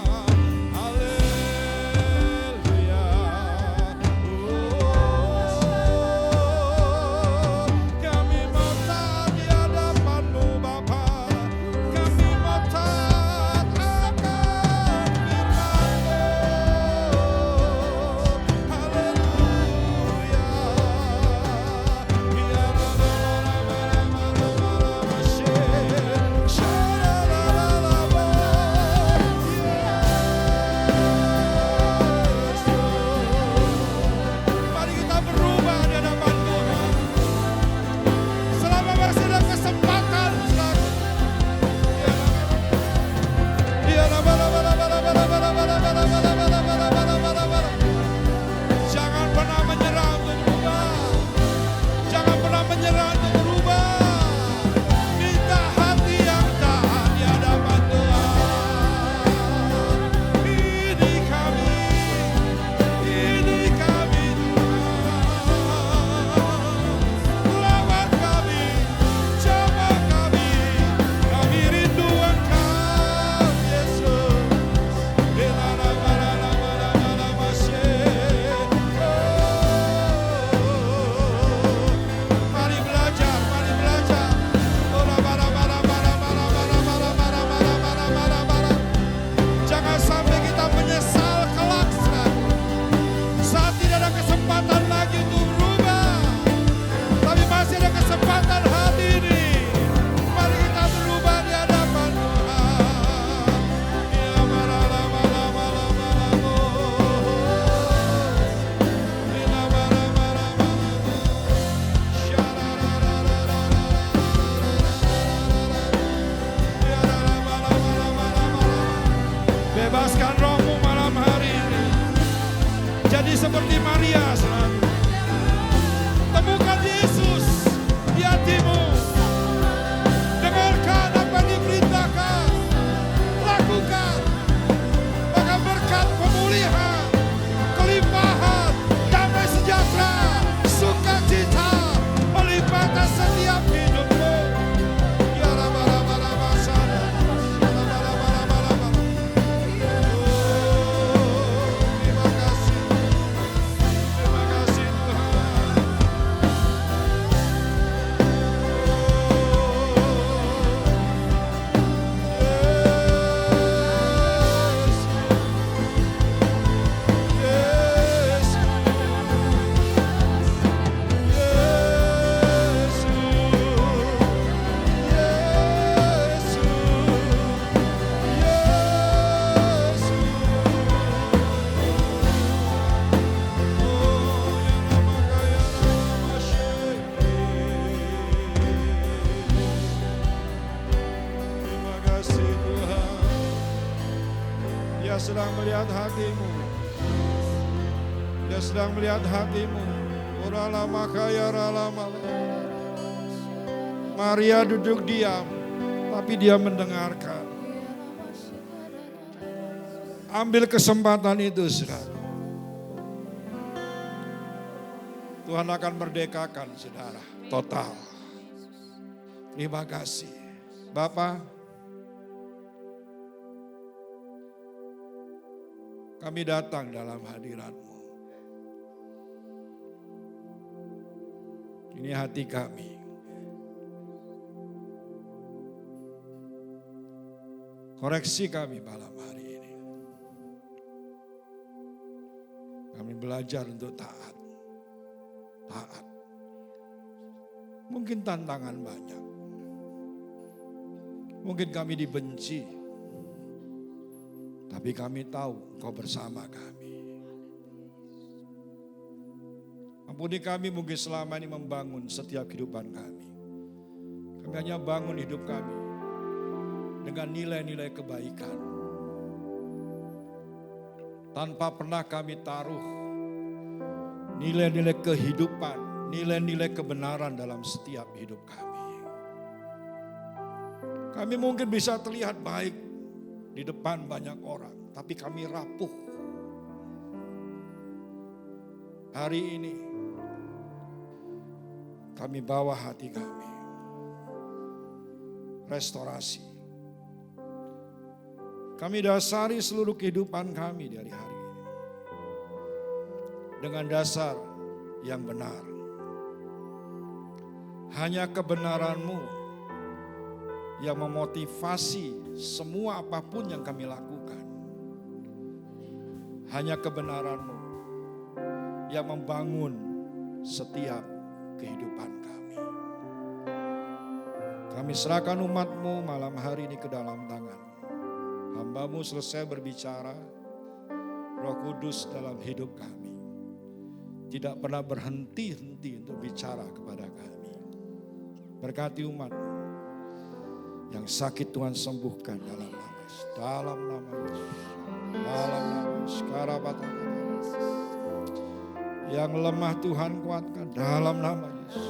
Bebaskan rohmu malam hari ini. Jadi seperti Maria selalu. Temukan Yesus di hatimu. Dengarkan apa yang diperintahkan. Lakukan. Maka berkat pemulihan, kelimpahan, damai sejahtera, sukacita melimpah atas setiap hidupmu. Ya Rabba-Rabba-Rabba sana. Dia sedang melihat hatimu. Dia sedang melihat hatimu. Oralama kaya ralama. Maria duduk diam, tapi dia mendengarkan. Ambil kesempatan itu, saudara. Tuhan akan merdekakan, saudara, total. Terima kasih. Bapak, kami datang dalam hadirat-Mu. Ini hati kami. Koreksi kami malam hari ini. Kami belajar untuk taat. Taat. Mungkin tantangan banyak. Mungkin kami dibenci. Tapi kami tahu Engkau bersama kami. Ampuni kami mungkin selama ini membangun setiap kehidupan kami. Kami hanya bangun hidup kami dengan nilai-nilai kebaikan. Tanpa pernah kami taruh nilai-nilai kehidupan, nilai-nilai kebenaran dalam setiap hidup kami. Kami mungkin bisa terlihat baik di depan banyak orang, tapi kami rapuh. Hari ini kami bawa hati kami, restorasi. Kami dasari seluruh kehidupan kami dari hari ini dengan dasar yang benar. Hanya kebenaran-Mu yang memotivasi semua apapun yang kami lakukan. Hanya kebenaran-Mu yang membangun setiap kehidupan kami. Kami serahkan umat-Mu malam hari ini ke dalam tangan. Hamba-Mu selesai berbicara, Roh Kudus dalam hidup kami tidak pernah berhenti-henti untuk bicara kepada kami. Berkati umat yang sakit Tuhan sembuhkan dalam nama Yesus. Dalam nama Yesus. Dalam nama Yesus. Yang lemah Tuhan kuatkan dalam nama Yesus.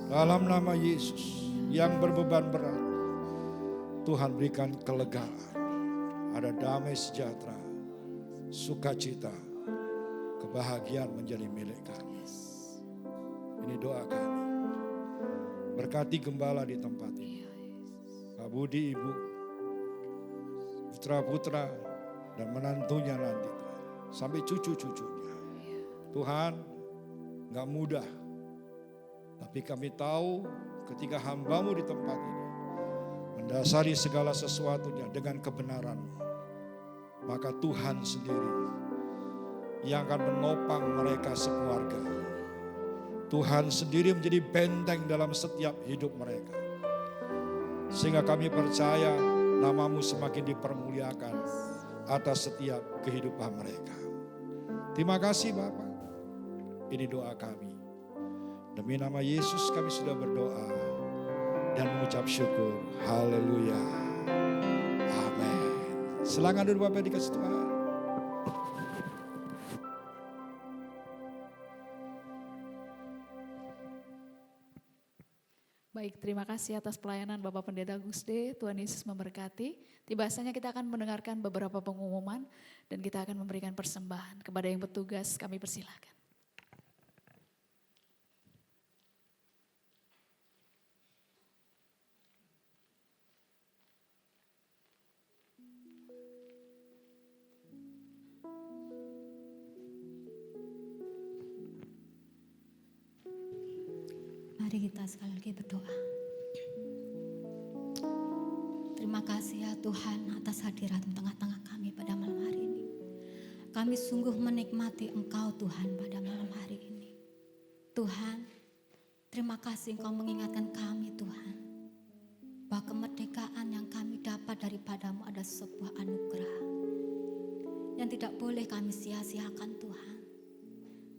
Dalam nama Yesus. Yang berbeban berat Tuhan berikan kelegaan. Ada damai sejahtera, sukacita, kebahagiaan menjadi milik kami. Ini doa kami. Berkati gembala di tempat ini. Pak Budi, Ibu, putra-putra dan menantunya nanti Tuhan. Sampai cucu-cucunya. Tuhan gak mudah. Tapi kami tahu ketika hamba-Mu di tempat ini mendasari segala sesuatunya dengan kebenaran, maka Tuhan sendiri yang akan menopang mereka sekeluarga. Tuhan sendiri menjadi benteng dalam setiap hidup mereka. Sehingga kami percaya nama-Mu semakin dipermuliakan atas setiap kehidupan mereka. Terima kasih Bapa. Ini doa kami. Demi nama Yesus kami sudah berdoa dan mengucap syukur. Haleluya. Amin. Silakan duduk Bapak dikasih Tuhan. Baik, terima kasih atas pelayanan Bapak Pendeta Gusde. Tuhan Yesus memberkati. Tiba-tiba kita akan mendengarkan beberapa pengumuman dan kita akan memberikan persembahan. Kepada yang bertugas kami persilakan. Mari kita sekali lagi berdoa. Terima kasih ya Tuhan atas hadirat di tengah-tengah kami pada malam hari ini. Kami sungguh menikmati Engkau Tuhan pada malam hari ini. Tuhan, terima kasih Engkau mengingatkan kami Tuhan, bahwa kemerdekaan yang kami dapat daripada-Mu ada sebuah anugerah yang tidak boleh kami sia-siakan Tuhan.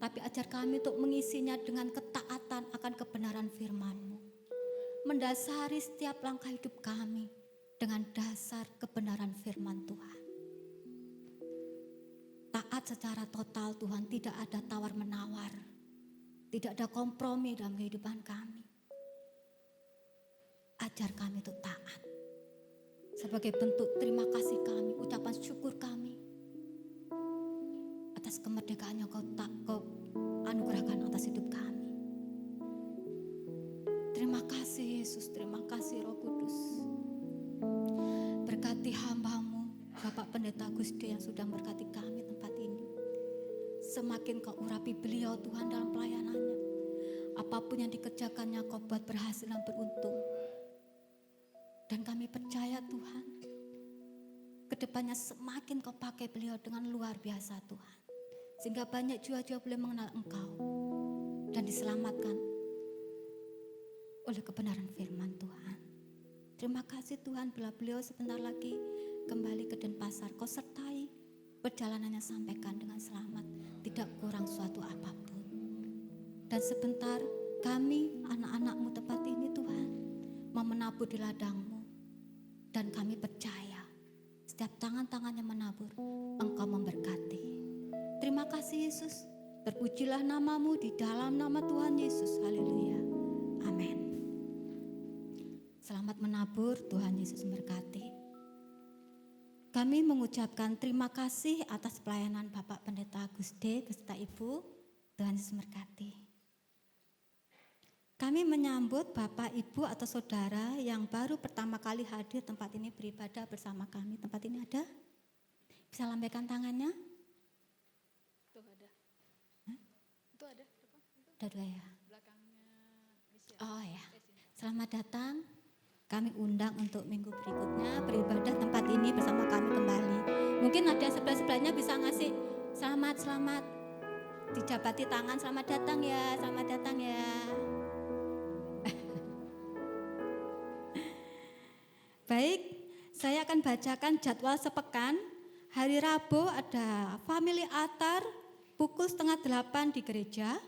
Tapi ajar kami untuk mengisinya dengan ketaatan akan kebenaran firman-Mu. Mendasari setiap langkah hidup kami dengan dasar kebenaran firman Tuhan. Taat secara total Tuhan, tidak ada tawar-menawar. Tidak ada kompromi dalam kehidupan kami. Ajar kami untuk taat. Sebagai bentuk terima kasih kami, ucapan syukur kami atas kemerdekaan yang Kau anugerahkan atas hidup kami. Terima kasih Yesus, terima kasih Roh Kudus. Berkati hamba-Mu, Bapak Pendeta Gusde yang sudah berkati kami tempat ini. Semakin Kau urapi beliau Tuhan dalam pelayanannya. Apapun yang dikerjakannya Kau buat berhasil dan beruntung. Dan kami percaya Tuhan, kedepannya semakin Kau pakai beliau dengan luar biasa Tuhan. Sehingga banyak jiwa-jiwa boleh mengenal Engkau dan diselamatkan oleh kebenaran firman Tuhan. Terima kasih Tuhan bila beliau sebentar lagi kembali ke Denpasar. Kau sertai perjalanannya, sampaikan dengan selamat, tidak kurang suatu apapun. Dan sebentar kami anak-anak-Mu tempat ini Tuhan mau menabur di ladang-Mu. Dan kami percaya setiap tangan-tangannya menabur, Engkau memberkati. Terima kasih Yesus, terpujilah nama-Mu di dalam nama Tuhan Yesus. Haleluya. Amin. Selamat menabur, Tuhan Yesus memberkati. Kami mengucapkan terima kasih atas pelayanan Bapak Pendeta Gusde beserta Ibu. Tuhan Yesus memberkati. Kami menyambut Bapak, Ibu atau Saudara yang baru pertama kali hadir tempat ini beribadah bersama kami. Tempat ini ada? Bisa lambaikan tangannya? Tuh ada. Itu ada. Ada dua ya? Belakangnya Michelle. Oh ya. Selamat datang. Kami undang untuk minggu berikutnya beribadah tempat ini bersama kami kembali. Mungkin ada sebelah-sebelahnya bisa ngasih selamat. Dijabati tangan, selamat datang ya, selamat datang ya. Baik, saya akan bacakan jadwal sepekan. Hari Rabu ada family altar pukul 7:30 di gereja.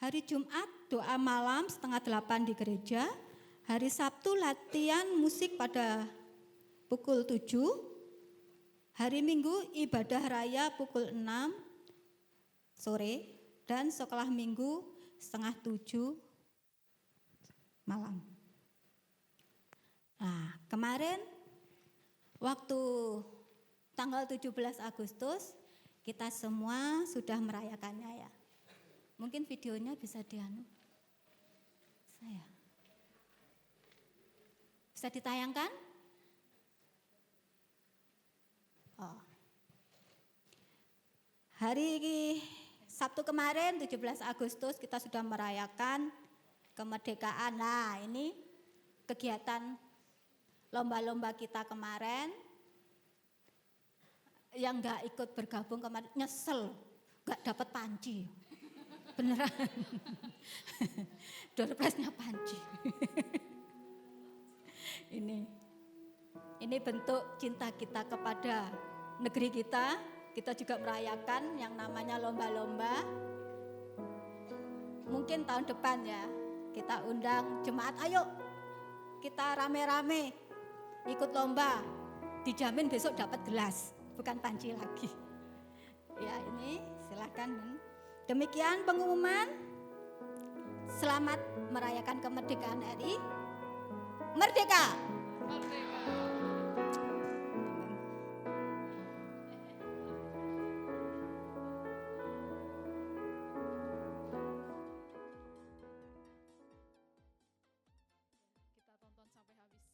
Hari Jumat doa malam 7:30 di gereja. Hari Sabtu latihan musik pada pukul 7. Hari Minggu ibadah raya pukul 6 sore dan sekolah minggu 6:30 malam. Nah, kemarin waktu tanggal 17 Agustus kita semua sudah merayakannya ya. Mungkin videonya bisa bisa ditayangkan? Oh. Hari Sabtu kemarin 17 Agustus kita sudah merayakan kemerdekaan. Nah, ini kegiatan lomba-lomba kita kemarin. Yang gak ikut bergabung kemarin nyesel, gak dapat panci. Beneran. Door prize-nya panci. Ini bentuk cinta kita kepada negeri kita. Kita juga merayakan yang namanya lomba-lomba. Mungkin tahun depan ya, kita undang jemaat, ayo kita rame-rame ikut lomba. Dijamin besok dapat gelas, bukan panci lagi. Ya ini silakan. Demikian pengumuman. Selamat merayakan kemerdekaan RI. Merdeka! Kita tonton sampai habis.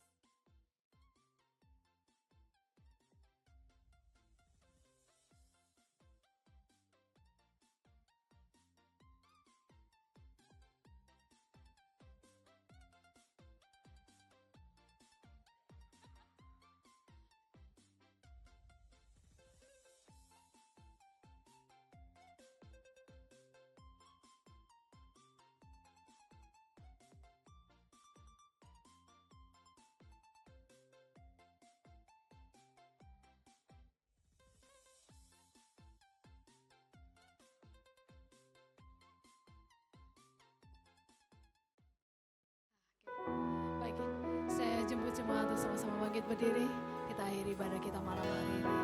Baik, saya jemput jemaat untuk sama-sama bangkit berdiri. Kita akhiri ibadah kita malam hari ini.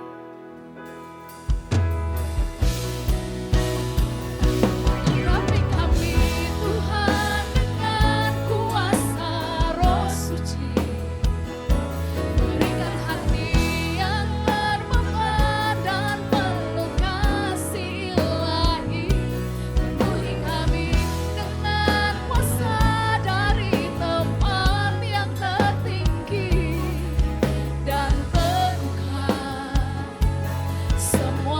Urapi kami Tuhan dengan kuasa Roh Suci. Berikan hati yang bermegah dan penuh kasih ilahi. Penuhi kami dengan kuasa dari tempat yang tertinggi dan teguhkan semua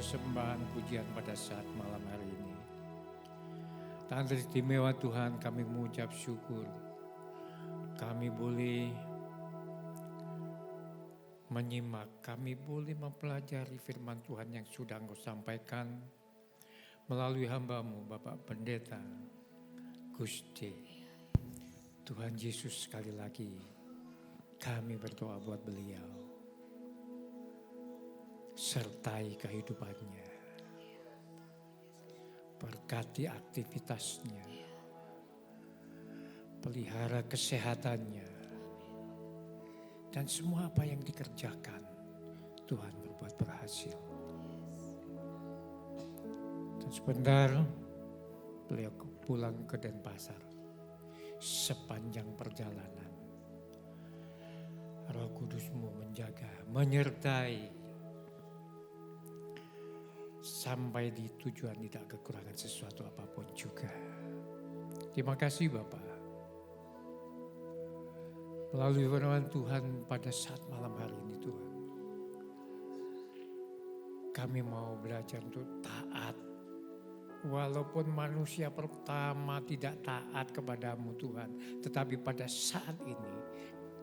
persembahan pujian pada saat malam hari ini. Tanda istimewa Tuhan, kami mengucap syukur. Kami boleh menyimak, kami boleh mempelajari firman Tuhan yang sudah Engkau sampaikan melalui hamba-Mu Bapak Pendeta Gusti. Tuhan Yesus, sekali lagi kami berdoa buat beliau. Sertai kehidupannya. Berkati aktivitasnya. Pelihara kesehatannya. Dan semua apa yang dikerjakan, Tuhan berbuat berhasil. Dan sebentar beliau pulang ke Denpasar. Sepanjang perjalanan, Roh Kudus-Mu menjaga, menyertai, sampai di tujuan tidak kekurangan sesuatu apapun juga. Terima kasih Bapak. Melalui firman Tuhan pada saat malam hari ini Tuhan, kami mau belajar untuk taat. Walaupun manusia pertama tidak taat kepadamu Tuhan, tetapi pada saat ini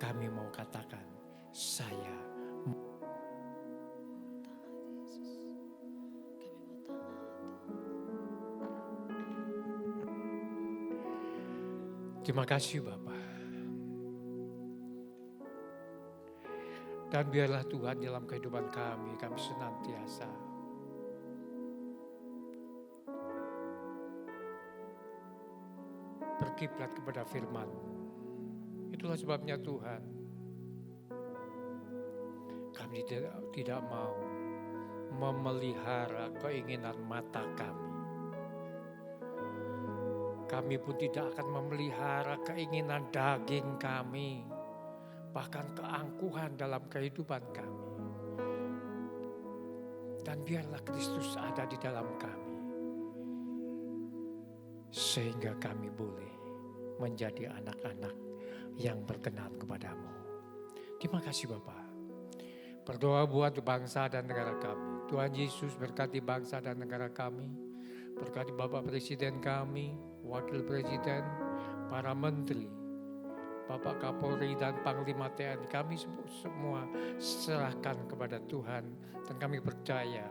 kami mau katakan, saya terima kasih Bapak. Dan biarlah Tuhan dalam kehidupan kami senantiasa berkiblat kepada firman. Itulah sebabnya Tuhan, kami tidak mau memelihara keinginan mata kami. Kami pun tidak akan memelihara keinginan daging kami, bahkan keangkuhan dalam kehidupan kami. Dan biarlah Kristus ada di dalam kami, sehingga kami boleh menjadi anak-anak yang berkenan kepadamu. Terima kasih Bapak. Berdoa buat bangsa dan negara kami. Tuhan Yesus berkati bangsa dan negara kami. Berkati Bapak Presiden kami, Wakil Presiden, para Menteri, Bapak Kapolri dan Panglima TNI. Kami semua serahkan kepada Tuhan. Dan kami percaya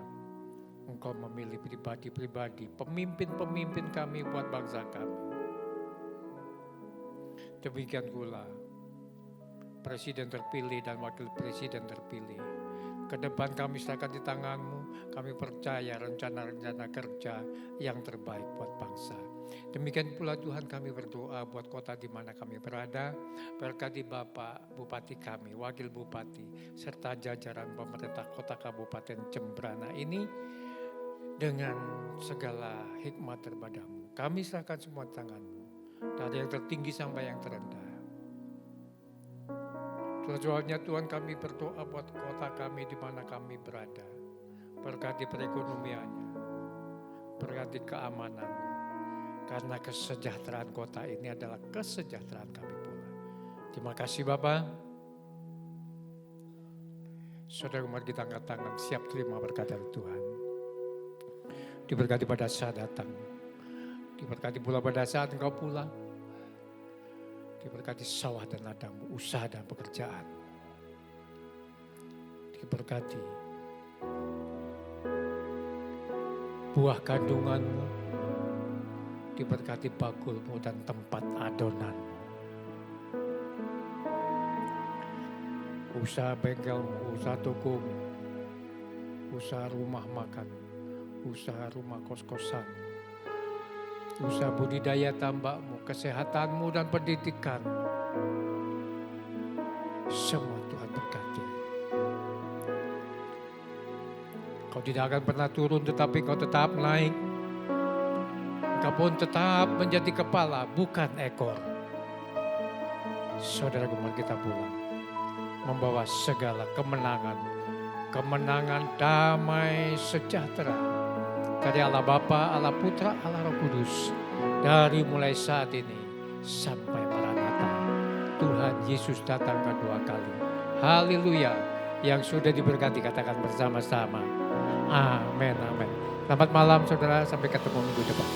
Engkau memilih pribadi-pribadi, pemimpin-pemimpin kami buat bangsa kami. Demikian pula Presiden terpilih dan Wakil Presiden terpilih. Ke depan kami serahkan di tangan-Mu. Kami percaya rencana-rencana kerja yang terbaik buat bangsa. Demikian pula Tuhan, kami berdoa buat kota di mana kami berada. Berkati Bapak Bupati kami, Wakil Bupati, serta jajaran pemerintah kota Kabupaten Jembrana ini dengan segala hikmat daripada-Mu. Kami serahkan semua di tangan-Mu. Dari yang tertinggi sampai yang terendah. Soalnya Tuhan, kami berdoa buat kota kami di mana kami berada. Berkati perekonomiannya, berkati keamanannya. Karena kesejahteraan kota ini adalah kesejahteraan kami pula. Terima kasih Bapak. Saudara, mari kita angkat tangan, siap terima berkat dari Tuhan. Diberkati pada saat datang. Diberkati pula pada saat engkau pulang. Diberkati sawah dan ladangmu, usaha dan pekerjaan. Diberkati buah kandunganmu. Diberkati bakulmu dan tempat adonanmu. Usaha bengkelmu, usaha tokomu, usaha rumah makan, usaha rumah kos-kosan, usaha budidaya tambakmu, kesehatanmu dan pendidikan. Semua Tuhan berkati. Kau tidak akan pernah turun, tetapi kau tetap naik. Kau pun tetap menjadi kepala, bukan ekor. Saudara, mari kita pulang. Membawa segala kemenangan. Kemenangan damai sejahtera. Dari Allah Bapa, Allah Putra, Allah Roh Kudus. Dari mulai saat ini sampai Maranatha. Tuhan Yesus datang kedua kali. Haleluya. Yang sudah diberkati katakan bersama-sama. Amin, amin. Selamat malam saudara, sampai ketemu minggu depan.